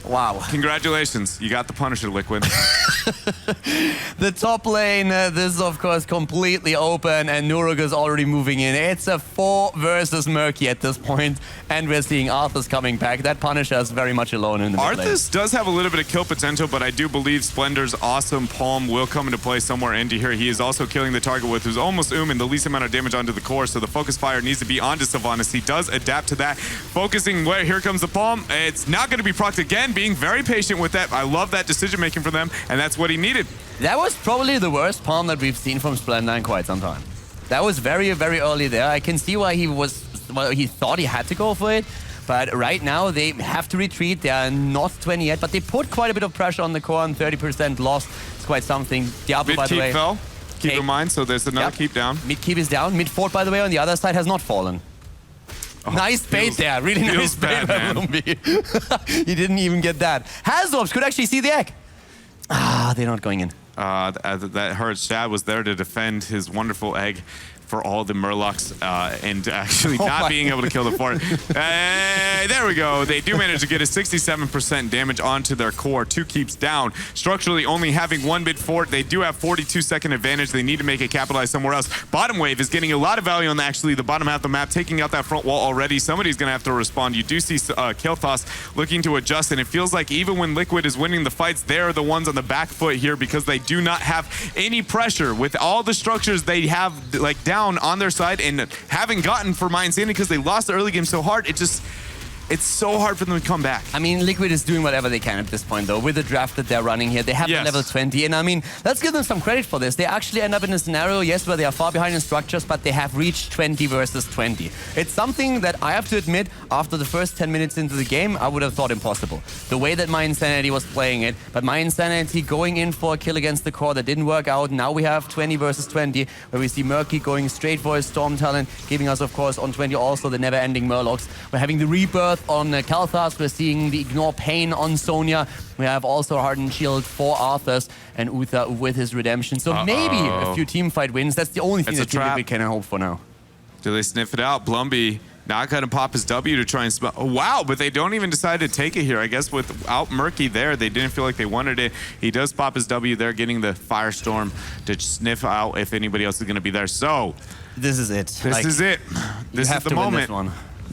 Speaker 1: Wow.
Speaker 2: Congratulations. You got the Punisher, Liquid.
Speaker 1: The top lane, this is of course completely open, and Nurug is already moving in. It's a 4 versus Murky at this point, and we're seeing Arthas coming back. That Punisher is very much alone in the mid lane.
Speaker 2: Arthas does have a little bit of kill potential, but I do believe Splendor's awesome Palm will come into play somewhere into here. He is also killing the target with who's almost and the least amount of damage onto the core, so the focus fire needs to be onto Sylvanas. He does adapt to that. Focusing where here comes the Palm. It's not going to be procced again, being very patient with that. I love that decision making from them, and that's what he needed.
Speaker 1: That was probably the worst Palm that we've seen from Splendor in quite some time. That was very, very early there. I can see why he was, well, he thought he had to go for it. But right now, they have to retreat. They are not 20 yet, but they put quite a bit of pressure on the core, and 30% loss. It's quite something. Diablo, by the way.
Speaker 2: Mid-keep fell. Keep in mind, so there's another keep down.
Speaker 1: Mid-keep is down. Mid-fort, by the way, on the other side has not fallen. Oh, nice bait there. Really nice bait by Lumbi. He didn't even get that. Hazorps could actually see the egg. Ah, they're not going in.
Speaker 2: That hurts. Shad was there to defend his wonderful egg for all the Murlocs and actually not being able to kill the fort. There we go. They do manage to get a 67% damage onto their core. 2 keeps down. Structurally only having 1 mid fort. They do have 42-second advantage. They need to make it capitalize somewhere else. Bottom wave is getting a lot of value on actually the bottom half of the map, taking out that front wall already. Somebody's going to have to respond. You do see Kel'Thas looking to adjust, and it feels like even when Liquid is winning the fights, they're the ones on the back foot here because they do not have any pressure with all the structures they have like down on their side and haven't gotten for mYinsanity because they lost the early game so hard. It's so hard for them to come back.
Speaker 1: I mean, Liquid is doing whatever they can at this point, though, with the draft that they're running here. They have the level 20, and I mean, let's give them some credit for this. They actually end up in a scenario, yes, where they are far behind in structures, but they have reached 20 versus 20. It's something that I have to admit, after the first 10 minutes into the game, I would have thought impossible. The way that mYinsanity was playing it, but mYinsanity going in for a kill against the core that didn't work out. Now we have 20 versus 20, where we see Murky going straight for his Storm Talent, giving us, of course, on 20 also the never-ending Murlocs. We're having the Rebirth on Kel'Thas. We're seeing the Ignore Pain on Sonya. We have also Hardened Shield for Arthas and Uther with his Redemption. So maybe a few teamfight wins. That's the only thing that we can hope for now.
Speaker 2: Do they sniff it out? Blumby not going to pop his W to try and oh, wow, but they don't even decide to take it here. I guess without Murky there, they didn't feel like they wanted it. He does pop his W there, getting the Firestorm to sniff out if anybody else is going to be there. So
Speaker 1: this is it.
Speaker 2: This is it. This is the moment.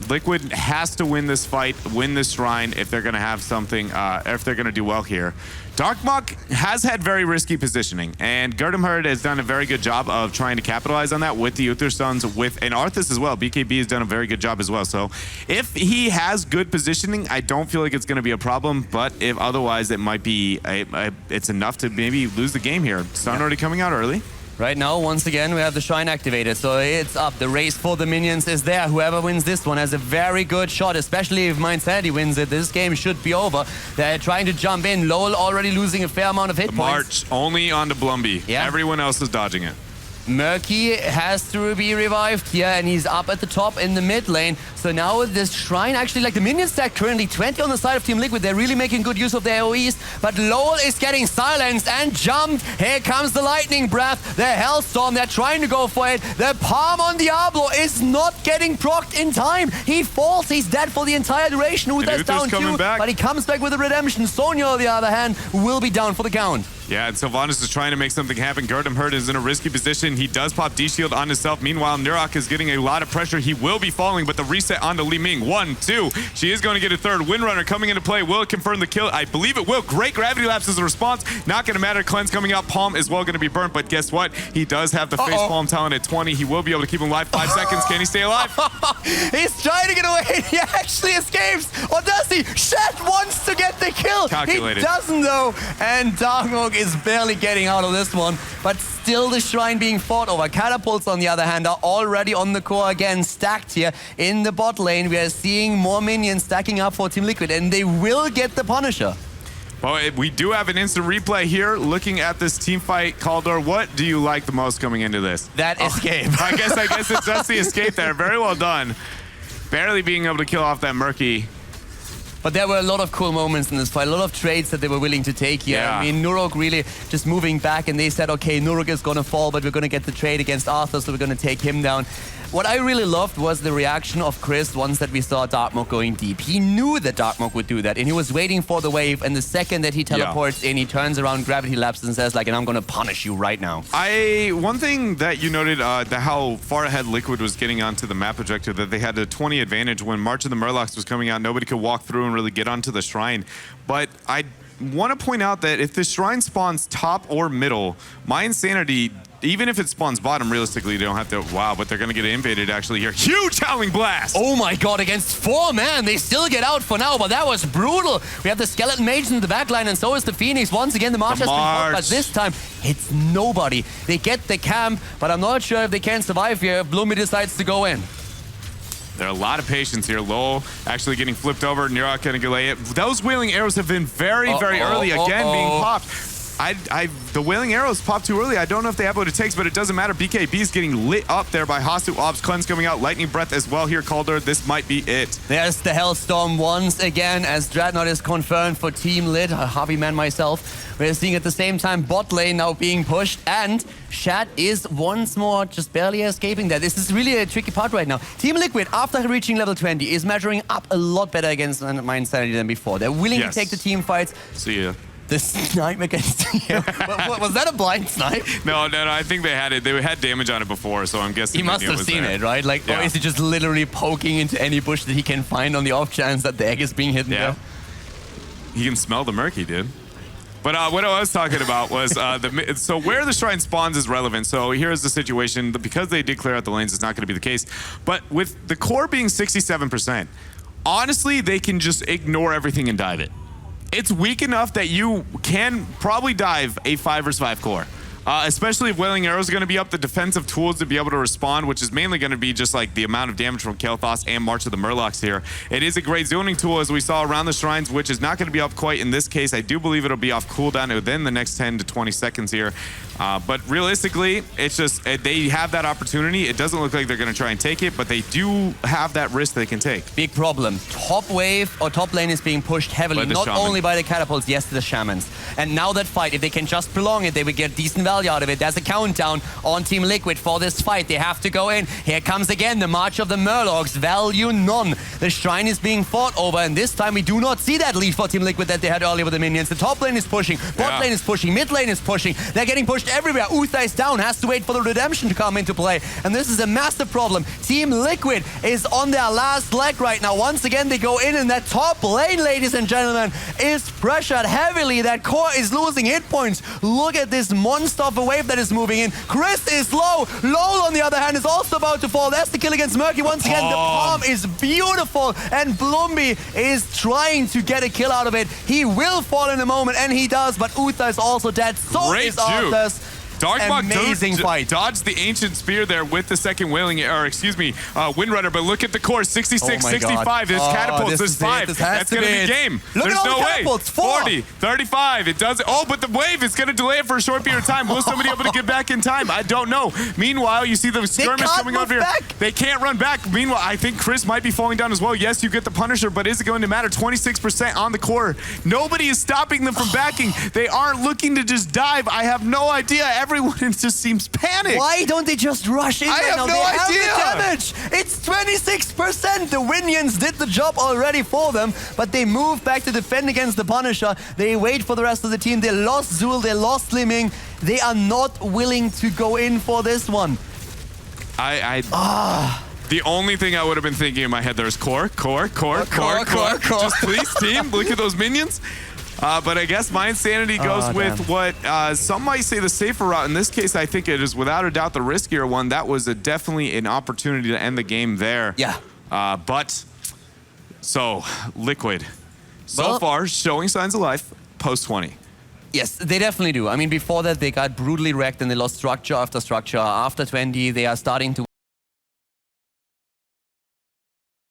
Speaker 2: Liquid has to win this fight, win this shrine if they're going to have something, if they're going to do well here. Darkmok has had very risky positioning, and Gerdemherd has done a very good job of trying to capitalize on that with the Uther Suns, and Arthas as well. BKB has done a very good job as well. So if he has good positioning, I don't feel like it's going to be a problem, but if otherwise, it might be, it's enough to maybe lose the game here. Sun already coming out early.
Speaker 1: Right now, once again, we have the Shrine activated, so it's up. The race for the minions is there. Whoever wins this one has a very good shot, especially if mYinsanity wins it. This game should be over. They're trying to jump in. Lowell already losing a fair amount of hit points.
Speaker 2: March only onto Blumby. Yeah. Everyone else is dodging it.
Speaker 1: myrky has to be revived here, and he's up at the top in the mid lane. So now this Shrine, actually, like the minion stack currently 20 on the side of Team Liquid. They're really making good use of their AoEs, but Lowell is getting silenced and jumped. Here comes the Lightning Breath, the Hellstorm. They're trying to go for it. The Palm on Diablo is not getting procced in time. He falls. He's dead for the entire duration. Uther's down too, but he comes back with a redemption. Sonya, on the other hand, will be down for the count.
Speaker 2: Yeah, and Sylvanas is trying to make something happen. Gerdem Hurt is in a risky position. He does pop D-Shield on himself. Meanwhile, Nurok is getting a lot of pressure. He will be falling, but the reset onto Li Ming. 1, 2. She is going to get a third. Windrunner coming into play. Will it confirm the kill? I believe it will. Great Gravity Lapse as a response. Not going to matter. Cleanse coming out. Palm is well going to be burnt, but guess what? He does have the face palm talent at 20. He will be able to keep him alive. 5 seconds. Can he stay alive?
Speaker 1: He's trying to get away. He actually escapes. Or does he? Shet wants to get the kill.
Speaker 2: Calculated.
Speaker 1: He doesn't, though. And Darkmook is barely getting out of this one, but still the Shrine being fought over. Catapults, on the other hand, are already on the core again, stacked here in the bot lane. We are seeing more minions stacking up for Team Liquid, and they will get the Punisher.
Speaker 2: Well, we do have an instant replay here. Looking at this team fight, Kaldor, what do you like the most coming into this?
Speaker 1: That escape.
Speaker 2: I guess it's just the escape there. Very well done. Barely being able to kill off that murky.
Speaker 1: But there were a lot of cool moments in this fight, a lot of trades that they were willing to take here.
Speaker 2: Yeah.
Speaker 1: I mean, Nurok really just moving back, and they said, okay, Nurok is going to fall, but we're going to get the trade against Arthur, so we're going to take him down. What I really loved was the reaction of Chris once that we saw Darkmook going deep. He knew that Darkmook would do that, and he was waiting for the wave, and the second that he teleports in, he turns around, Gravity Lapse, and says, like, and I'm going to punish you right now.
Speaker 2: One thing that you noted, how far ahead Liquid was getting onto the map objective, that they had a 20 advantage when March of the Murlocs was coming out. Nobody could walk through and really get onto the Shrine. But I want to point out that if the Shrine spawns top or middle, mYinsanity, even if it spawns bottom, realistically, they don't have to. Wow, but they're going to get invaded actually here. Huge Howling Blast!
Speaker 1: Oh my god, against 4 man. They still get out for now, but that was brutal. We have the Skeleton Mage in the backline, and so is the Phoenix. Once again, the March has been fought, but this time, it's nobody. They get the camp, but I'm not sure if they can survive here if Bloomy decides to go in.
Speaker 2: There are a lot of patience here. Lowell actually getting flipped over. Nurok going to delay it. Those Wailing Arrows have been very early again being popped. The Wailing Arrows popped too early. I don't know if they have what it takes, but it doesn't matter. BKB is getting lit up there by Hasu Obs. Cleanse coming out. Lightning Breath as well here. Calder, this might be it.
Speaker 1: There's the Hellstorm once again as Dreadnought is confirmed for Team Lit. A hobby man myself. We're seeing at the same time bot lane now being pushed, and Shat is once more just barely escaping that. This is really a tricky part right now. Team Liquid, after reaching level 20, is measuring up a lot better against mYinsanity than before. They're willing to take the team fights.
Speaker 2: See ya.
Speaker 1: The snipe against him. Was that a blind snipe?
Speaker 2: No, I think they had it. They had damage on it before, so I'm guessing
Speaker 1: he must have seen it, right? Like, or is he just literally poking into any bush that he can find on the off chance that the egg is being hidden there?
Speaker 2: He can smell the murky, dude. But what I was talking about was, so where the Shrine spawns is relevant. So here's the situation. Because they did clear out the lanes, it's not going to be the case. But with the core being 67%, honestly, they can just ignore everything and dive it. It's weak enough that you can probably dive a 5 vs 5 core. Especially if Wailing Arrows are going to be up, the defensive tools to be able to respond, which is mainly going to be just like the amount of damage from Kael'thas and March of the Murlocs here. It is a great zoning tool, as we saw around the Shrines, which is not going to be up quite in this case. I do believe it'll be off cooldown within the next 10 to 20 seconds here. But realistically, it's just they have that opportunity. It doesn't look like they're going to try and take it, but they do have that risk they can take.
Speaker 1: Big problem. Top wave or top lane is being pushed heavily, not only by the catapults, yes, the shamans. And now that fight, if they can just prolong it, they will get decent value out of it. There's a countdown on Team Liquid for this fight. They have to go in. Here comes again the March of the Murlocs. Value none. The Shrine is being fought over, and this time we do not see that lead for Team Liquid that they had earlier with the minions. The top lane is pushing, bot lane is pushing, mid lane is pushing. They're getting pushed everywhere. Uther is down, has to wait for the redemption to come into play, and this is a massive problem. Team Liquid is on their last leg right now. Once again, they go in, and that top lane, ladies and gentlemen, is pressured heavily. That core is losing hit points. Look at this monster of a wave that is moving in. Chris is low. Lowell, on the other hand, is also about to fall. That's the kill against Murky. Once again, the palm is beautiful, and Bloomby is trying to get a kill out of it. He will fall in a moment, and he does, but Uther is also dead. So is Arthas.
Speaker 2: Darkbot
Speaker 1: amazing fight.
Speaker 2: Dodged the Ancient Spear there with the second Windrunner, but look at the core, 66, 65. There's catapults, there's 5. That's going to be game.
Speaker 1: Look
Speaker 2: There's
Speaker 1: at all
Speaker 2: no
Speaker 1: the
Speaker 2: way.
Speaker 1: catapults, 4.
Speaker 2: 40, 35. It does. Oh, but the wave is going to delay it for a short period of time. Will somebody be able to get back in time? I don't know. Meanwhile, you see the skirmish coming over here. They can't run back. Meanwhile, I think Chris might be falling down as well. Yes, you get the Punisher, but is it going to matter? 26% on the core. Nobody is stopping them from backing. They aren't looking to just dive. I have no idea. Everyone just seems panicked.
Speaker 1: Why don't they just rush in?
Speaker 2: I have no idea.
Speaker 1: Have the damage. It's 26%. The Winions did the job already for them, but they move back to defend against the Punisher. They wait for the rest of the team. They lost Zul. They lost Liming. They are not willing to go in for this one.
Speaker 2: The only thing I would have been thinking in my head, there's core. Just please, team, look at those minions. But I guess mYinsanity goes with what some might say the safer route. In this case, I think it is without a doubt the riskier one. That was definitely an opportunity to end the game there.
Speaker 1: Yeah.
Speaker 2: So Liquid, so far showing signs of life post 20.
Speaker 1: Yes, they definitely do. I mean, before that, they got brutally wrecked and they lost structure after structure. After 20, they are starting to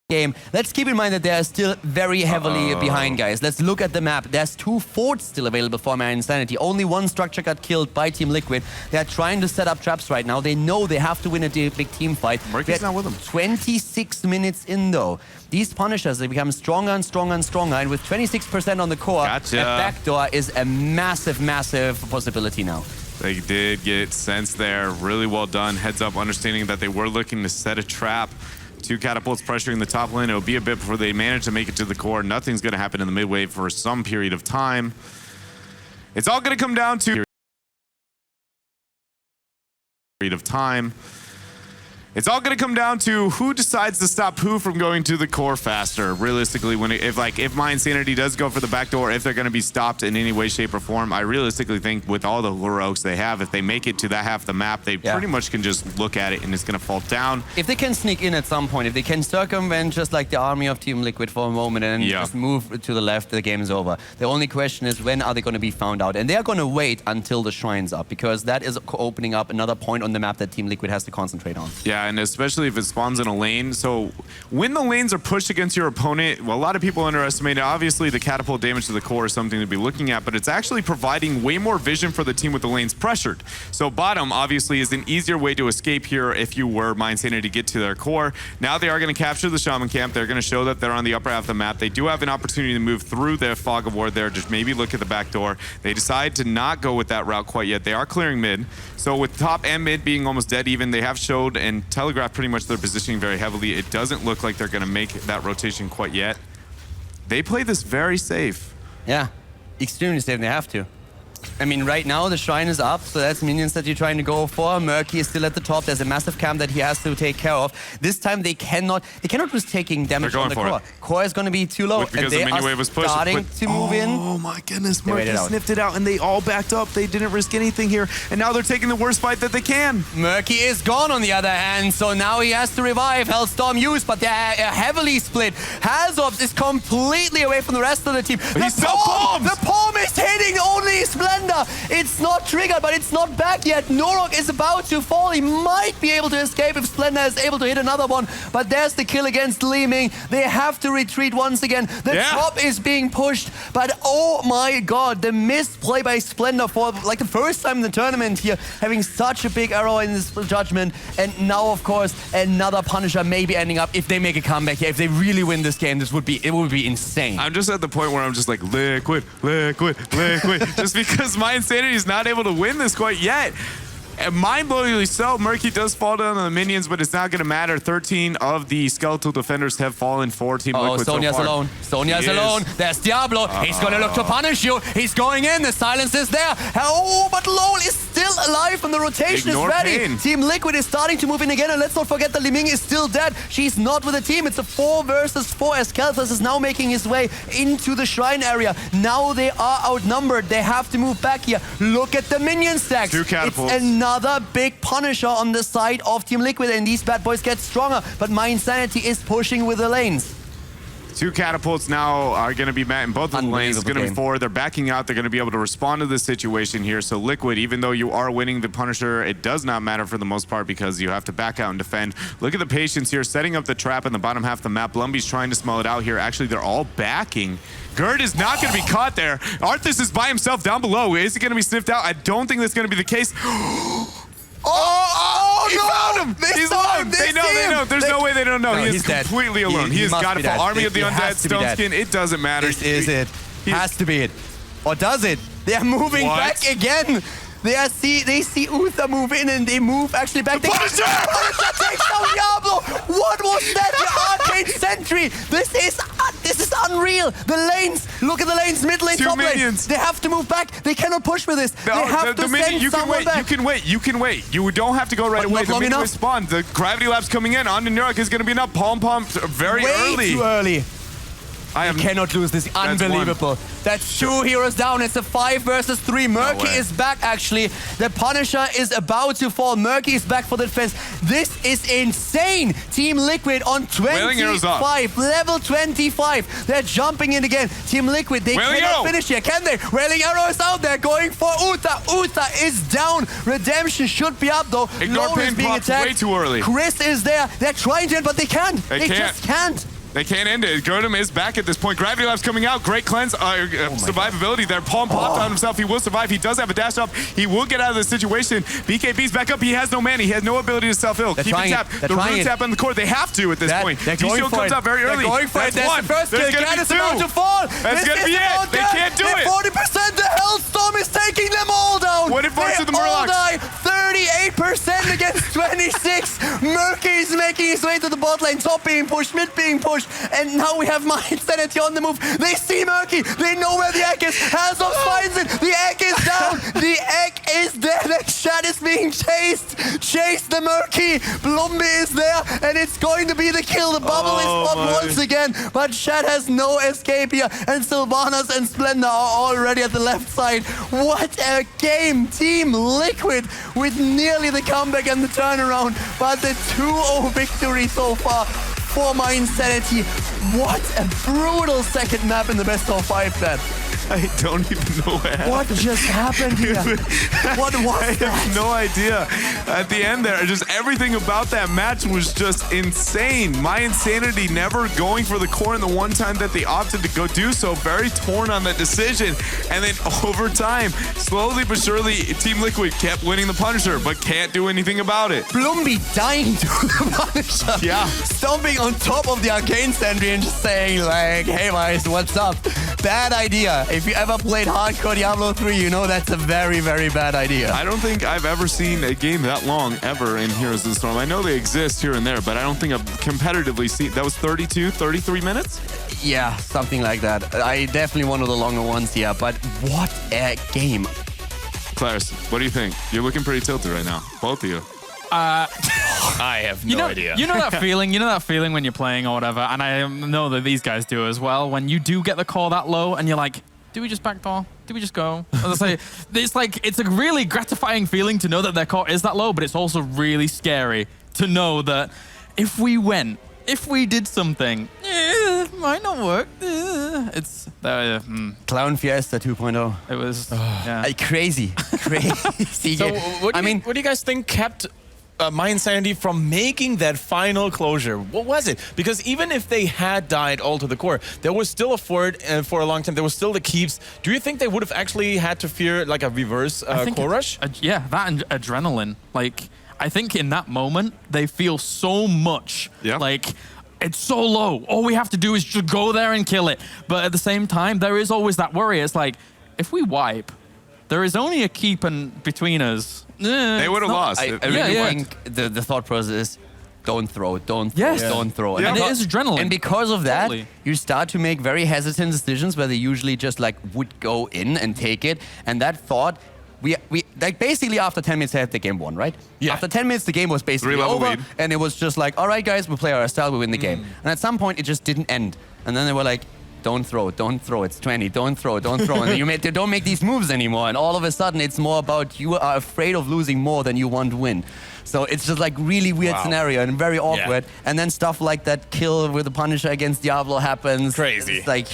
Speaker 1: game. Let's keep in mind that they are still very heavily behind, guys. Let's look at the map. There's 2 forts still available for mYinsanity. Only 1 structure got killed by Team Liquid. They are trying to set up traps right now. They know they have to win a big team fight.
Speaker 2: Murky's not with them.
Speaker 1: 26 minutes in, though. These Punishers, they become stronger and stronger and stronger. And with 26% on the core,
Speaker 2: Gotcha.
Speaker 1: a backdoor is a massive, massive possibility now.
Speaker 2: They did get sense there. Really well done. Heads up, understanding that they were looking to set a trap. 2 catapults pressuring the top lane. It'll be a bit before they manage to make it to the core. Nothing's going to happen in the mid wave for some period of time. It's all going to come down to who decides to stop who from going to the core faster. Realistically, if mYinsanity does go for the backdoor, if they're going to be stopped in any way, shape, or form, I realistically think with all the heroics they have, if they make it to that half the map, they pretty much can just look at it and it's going to fall down.
Speaker 1: If they can sneak in at some point, if they can circumvent just like the army of Team Liquid for a moment and just move to the left, the game is over. The only question is when are they going to be found out? And they are going to wait until the shrine's up, because that is opening up another point on the map that Team Liquid has to concentrate on.
Speaker 2: Yeah, and especially if it spawns in a lane. So when the lanes are pushed against your opponent, well, a lot of people underestimate it. Obviously, the catapult damage to the core is something to be looking at, but it's actually providing way more vision for the team with the lanes pressured. So bottom, obviously, is an easier way to escape here if you were mYinsanity to get to their core. Now they are going to capture the Shaman camp. They're going to show that they're on the upper half of the map. They do have an opportunity to move through their fog of war there, just maybe look at the back door. They decide to not go with that route quite yet. They are clearing mid. So with top and mid being almost dead even, they have showed and telegraphed pretty much their positioning very heavily. It doesn't look like they're going to make that rotation quite yet. They play this very safe.
Speaker 1: Yeah, extremely safe. They have to. I mean, right now the shrine is up, so that's minions that you're trying to go for. Murky is still at the top. There's a massive camp that he has to take care of. This time they cannot risk taking damage on the core. Core is going to be too low, and they are starting to move in.
Speaker 2: Oh my goodness, Murky sniffed it out, and they all backed up. They didn't risk anything here, and now they're taking the worst fight that they can.
Speaker 1: Murky is gone on the other hand, so now he has to revive. Hellstorm used, but they're heavily split. Hazorps is completely away from the rest of the team. The palm is hitting only Splendor. It's not triggered, but it's not back yet. Norok is about to fall. He might be able to escape if Splendor is able to hit another one, but there's the kill against Liming. They have to retreat once again. The top is being pushed, but oh my god, the misplay by Splendor for like the first time in the tournament here, having such a big arrow in this judgment, and now of course another Punisher maybe ending up. If they make a comeback here, if they really win this game, it would be insane.
Speaker 2: I'm just at the point where I'm just like liquid just because mYinsanity is not able to win this quite yet. And mind-blowingly so, Murky does fall down on the minions, but it's not going to matter. 13 of the skeletal defenders have fallen for Team Liquid so far.
Speaker 1: Sonya's alone. Sonya's alone. There's Diablo. He's going to look to punish you. He's going in. The silence is there. Oh, but LoL is still alive and the rotation is ready. Pain. Team Liquid is starting to move in again, and let's not forget that Liming is still dead. She's not with the team. It's a 4 versus 4 as Kelthus is now making his way into the shrine area. Now they are outnumbered. They have to move back here. Look at the minion stacks.
Speaker 2: 2 catapults.
Speaker 1: It's another big Punisher on the side of Team Liquid, and these bad boys get stronger, but mYinsanity is pushing with the lanes.
Speaker 2: 2 catapults now are going to be met in both of the lanes. It's going to be 4. They're backing out. They're going to be able to respond to the situation here. So Liquid, even though you are winning the Punisher, it does not matter for the most part because you have to back out and defend. Look at the patience here, setting up the trap in the bottom half of the map. Blumby's trying to smell it out here. Actually, they're all backing. Gerd is not going to be caught there. Arthas is by himself down below. Is he going to be sniffed out? I don't think that's going to be the case. He found him! He's alone! They know. There's no way they don't know. He is completely alone. He has got to fall. Army of the Undead, Stoneskin, it doesn't matter.
Speaker 1: This is it. Has to be it. Or does it? They are moving back again. They see Uther move in and they move actually back.
Speaker 2: Punisher
Speaker 1: takes down Diablo. What was that? The Arcane Sentry. This is unreal. The lanes. Look at the lanes. Mid lane, top lane. They have to move back. They cannot push with this. They have to send someone back.
Speaker 2: You can wait. You don't have to go right away. The minute respawn. The Gravity Lab's coming in. On the Nurok is going to be enough. Palm very early.
Speaker 1: Way too early. I cannot lose this. Unbelievable. That's 2 heroes down. It's a 5 versus 3. Murky is back, actually. The Punisher is about to fall. Murky is back for the defense. This is insane. Team Liquid on 25. Level 25. They're jumping in again. Team Liquid, they cannot finish here, can they? Wailing Arrow is out there going for Uther. Uther is down. Redemption should be up, though.
Speaker 2: Ignore pin being attacked. Way too early.
Speaker 1: Chris is there. They're trying to end, but they can't. They just can't.
Speaker 2: They can't end it. Gerdem is back at this point. Gravity Lab's coming out. Great cleanse. Survivability there. Palm popped on himself. He will survive. He does have a dash up. He will get out of this situation. BKB's back up. He has no mana. He has no ability to self-heal. Keep it tap. The rune tap on the core. They have to at this point. T-Shield comes out very early.
Speaker 1: They're going for it. That's 1. There's going to be 2.
Speaker 2: About to fall. That's going to be it. They can't do it.
Speaker 1: 40%. The Hellstorm is taking them all down.
Speaker 2: What if Marks of the Murlocs?
Speaker 1: 38% against 26. Murky is making his way to the bot lane. Top being pushed. Mid being pushed. And now we have mYinsanity on the move. They see Murky. They know where the egg is. Hazov finds it. The egg is down. The egg is there. The Shad is being chased. Chase the Murky. Blumby is there. And it's going to be the kill. The bubble is popped once again. But Shad has no escape here. And Sylvanas and Splendor are already at the left side. What a game. Team Liquid with nearly the comeback and the turnaround. But the 2-0 victory so far for mYinsanity. What a brutal second map in the best of 5, then.
Speaker 2: I don't even know
Speaker 1: what just happened here. What was that?
Speaker 2: I have no idea. At the end there, just everything about that match was just insane. mYinsanity never going for the core in the one time that they opted to go do so. Very torn on that decision. And then over time, slowly but surely, Team Liquid kept winning the Punisher, but can't do anything about it.
Speaker 1: Blumby dying to the Punisher.
Speaker 2: Yeah.
Speaker 1: Stomping on top of the Arcane Sentry and just saying like, hey guys, what's up? Bad idea. If you ever played hardcore Diablo 3, you know that's a very, very bad idea.
Speaker 2: I don't think I've ever seen a game that long ever in Heroes of the Storm. I know they exist here and there, but I don't think I've competitively seen. That was 32, 33 minutes?
Speaker 1: Yeah, something like that. I definitely one of the longer ones here, but what a game.
Speaker 2: Claris, what do you think? You're looking pretty tilted right now, both of you.
Speaker 3: I have no idea.
Speaker 4: You know that feeling? You know that feeling when you're playing or whatever, and I know that these guys do as well, when you do get the core that low and you're like, do we just backdoor? Do we just go? As I say, it's a really gratifying feeling to know that their core is that low, but it's also really scary to know that if we did something, it might not work. It's
Speaker 1: Clown Fiesta 2.0.
Speaker 4: It was
Speaker 1: crazy.
Speaker 3: So what do you guys think kept mYinsanity from making that final closure? What was it? Because even if they had died all to the core, there was still a fort for a long time. There was still the keeps. Do you think they would have actually had to fear like a reverse core rush?
Speaker 4: Yeah, that and adrenaline. Like, I think in that moment, they feel so much.
Speaker 2: Yeah.
Speaker 4: Like, it's so low. All we have to do is just go there and kill it. But at the same time, there is always that worry. It's like, if we wipe, there is only a keep between us.
Speaker 2: They would have lost.
Speaker 1: I really think the thought process is don't throw.
Speaker 4: Yes.
Speaker 1: Don't throw.
Speaker 4: Yeah. And it is adrenaline.
Speaker 1: And because of that, you start to make very hesitant decisions where they usually just like would go in and take it. And that thought, we like basically after 10 minutes, they had the game won, right?
Speaker 3: Yeah.
Speaker 1: After 10 minutes, the game was basically over.
Speaker 2: lead.
Speaker 1: And it was just like, all right, guys, we play our style, we win the game. And at some point, it just didn't end. And then they were like, don't throw, it's 20, don't throw, and you don't make these moves anymore, and all of a sudden it's more about you are afraid of losing more than you want to win. So it's just like really weird scenario and very awkward. And then stuff like that kill with the Punisher against Diablo happens.
Speaker 3: Crazy.
Speaker 1: It's like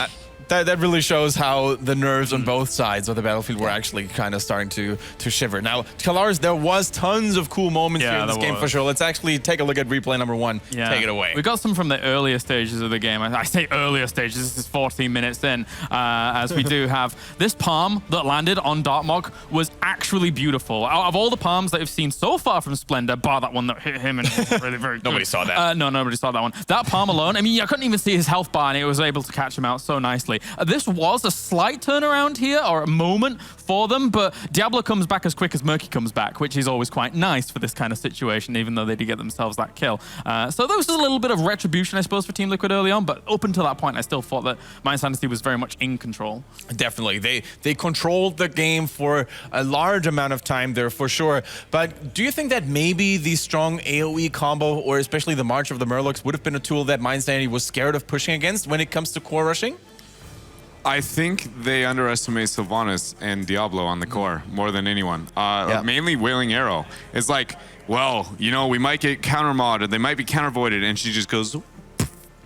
Speaker 3: that really shows how the nerves on both sides of the battlefield were actually kind of starting to shiver. Now, Kalaris, there was tons of cool moments here in this game for sure. Let's actually take a look at replay number 1.
Speaker 4: Yeah.
Speaker 3: Take it away.
Speaker 4: We got some from the earlier stages of the game. I say earlier stages, this is 14 minutes in, as we do have this palm that landed on Dartmok was actually beautiful. Out of all the palms that I've seen so far from Splendor, bar that one that hit him and it was really very good.
Speaker 3: Nobody saw that.
Speaker 4: No, nobody saw that one. That palm alone, I mean, I couldn't even see his health bar and it was able to catch him out so nicely. This was a slight turnaround here, or a moment for them, but Diablo comes back as quick as Murky comes back, which is always quite nice for this kind of situation, even though they did get themselves that kill. So there was a little bit of retribution, I suppose, for Team Liquid early on, but up until that point, I still thought that mYinsanity was very much in control. Definitely.
Speaker 3: They controlled the game for a large amount of time there, for sure. But do you think that maybe the strong AoE combo, or especially the March of the Murlocs, would have been a tool that mYinsanity was scared of pushing against when it comes to core rushing?
Speaker 2: I think they underestimate Sylvanas and Diablo on the core more than anyone. Mainly Wailing Arrow. It's like, well, you know, we might get counter mod, or they might be counter voided, and she just goes,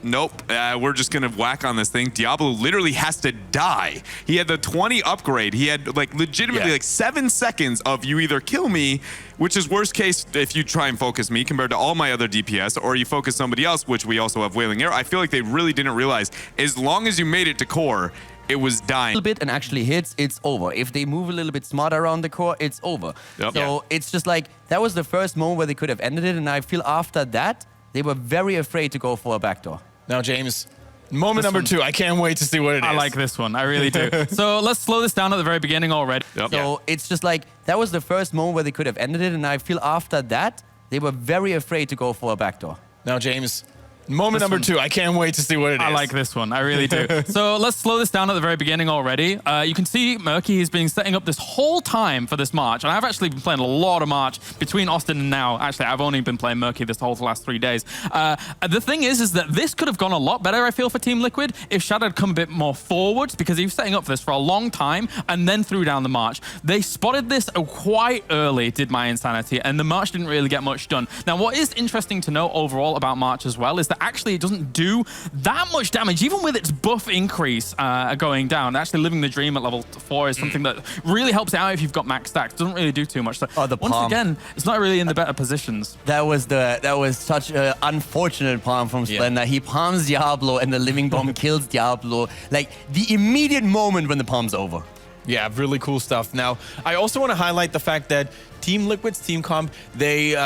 Speaker 2: nope, we're just gonna whack on this thing. Diablo literally has to die. He had the 20 upgrade. He had like legitimately like 7 seconds of you either kill me, which is worst case if you try and focus me compared to all my other DPS, or you focus somebody else, which we also have Wailing Arrow. I feel like they really didn't realize as long as you made it to core, it was dying.
Speaker 1: A little bit and actually hits, it's over. If they move a little bit smarter around the core, it's over. So it's just like, that was the first moment where they could have ended it, and I feel after that, they were very afraid to go for a backdoor.
Speaker 3: Now, James, moment number 2. I can't wait to see what it is.
Speaker 4: I like this one. I really do. So let's slow this down at the very beginning already.
Speaker 1: So it's just like, that was the first moment where they could have ended it, and I feel after that, they were very afraid to go for a backdoor.
Speaker 3: Now, James, moment number 2. I can't wait to see what it is.
Speaker 4: I like this one. I really do. So let's slow this down at the very beginning already. You can see Murky has been setting up this whole time for this March. And I've actually been playing a lot of March between Austin and now. Actually, I've only been playing Murky this whole last 3 days. The thing is that this could have gone a lot better, I feel, for Team Liquid if Shadow had come a bit more forwards, because he was setting up for this for a long time and then threw down the March. They spotted this quite early, did mYinsanity, and the March didn't really get much done. Now, what is interesting to know overall about March as well is that actually it doesn't do that much damage, even with its buff increase going down. Actually, living the dream at level 4 is something that really helps out if you've got max stacks. It doesn't really do too much. So once again, it's not really in the better positions.
Speaker 1: That was such an unfortunate palm from Splendor. He palms Diablo, and the living bomb kills Diablo. Like the immediate moment when the palm's over.
Speaker 3: Yeah, really cool stuff. Now, I also want to highlight the fact that Team Liquid's team comp, they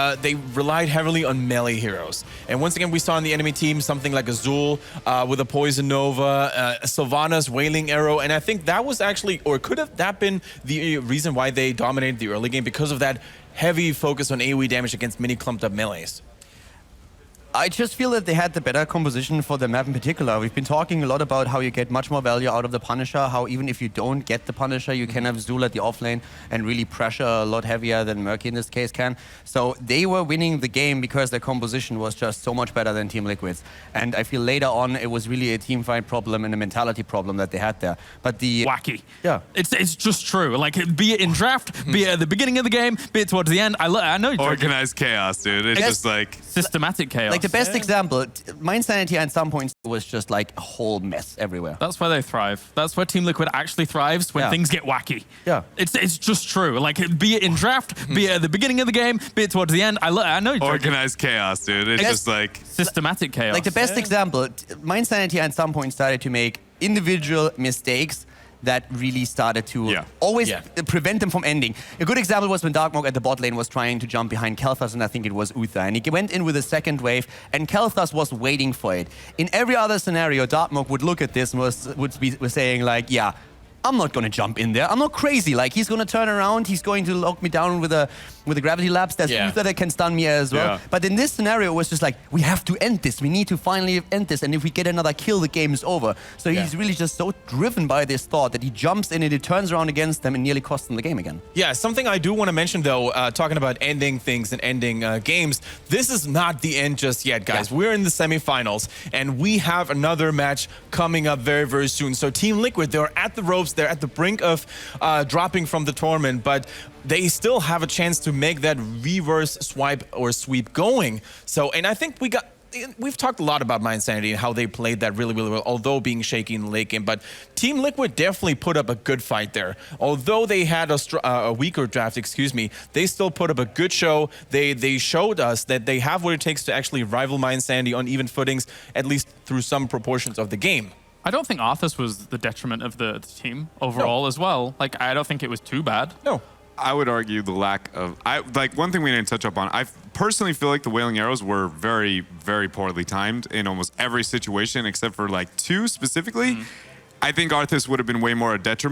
Speaker 3: relied heavily on melee heroes. And once again, we saw in the enemy team something like Azul with a Poison Nova, Sylvanas, Wailing Arrow, and I think that was actually, or could have that been the reason why they dominated the early game, because of that heavy focus on AoE damage against mini clumped up melees.
Speaker 1: I just feel that they had the better composition for the map in particular. We've been talking a lot about how you get much more value out of the Punisher, how even if you don't get the Punisher, you can have Zul at the offlane and really pressure a lot heavier than Murky in this case can. So they were winning the game because their composition was just so much better than Team Liquid's. And I feel later on it was really a team fight problem and a mentality problem that they had there. But the...
Speaker 4: Wacky.
Speaker 1: Yeah.
Speaker 4: It's just true. Like, be it in draft, be it at the beginning of the game, be it towards the end. I know...
Speaker 2: Organized chaos, dude. It's just like...
Speaker 4: Systematic chaos.
Speaker 1: Like the best example, mYinsanity at some points was just like a whole mess everywhere.
Speaker 4: That's where they thrive. That's where Team Liquid actually thrives, when things get wacky.
Speaker 1: Yeah.
Speaker 4: It's just true. Like, be it in draft, be it at the beginning of the game, be it towards the end. I know...
Speaker 2: Organized chaos, dude. It's just like...
Speaker 4: Systematic chaos.
Speaker 1: Like the best example, mYinsanity at some point started to make individual mistakes that really started to always prevent them from ending. A good example was when Darkmok at the bot lane was trying to jump behind Kel'Thas, and I think it was Uther, and he went in with a second wave, and Kel'Thas was waiting for it. In every other scenario, Darkmok would look at this and was saying like, yeah, I'm not going to jump in there. I'm not crazy. Like, he's going to turn around. He's going to lock me down with the gravity lapse. There's Uther that can stun me as well. But in this scenario, it was just like, we have to end this. We need to finally end this. And if we get another kill, the game is over. So he's really just so driven by this thought that he jumps in and he turns around against them and nearly costs them the game again.
Speaker 3: Yeah, something I do want to mention, though, talking about ending things and ending games, this is not the end just yet, guys. We're in the semifinals, and we have another match coming up very, very soon. So Team Liquid, they're at the ropes. They're at the brink of dropping from the tournament, but they still have a chance to make that reverse swipe or sweep going. So, and I think we've talked a lot about mYinsanity and how they played that really, really well, although being shaky in the late game. But Team Liquid definitely put up a good fight there. Although they had a weaker draft, they still put up a good show. They showed us that they have what it takes to actually rival mYinsanity on even footings, at least through some proportions of the game.
Speaker 4: I don't think Arthas was the detriment of the team overall as well. Like, I don't think it was too bad.
Speaker 3: No.
Speaker 2: I would argue the lack of... like, one thing we didn't touch up on, I personally feel like the Wailing Arrows were very, very poorly timed in almost every situation, except for, like, 2 specifically. I think Arthas would have been way more a detriment.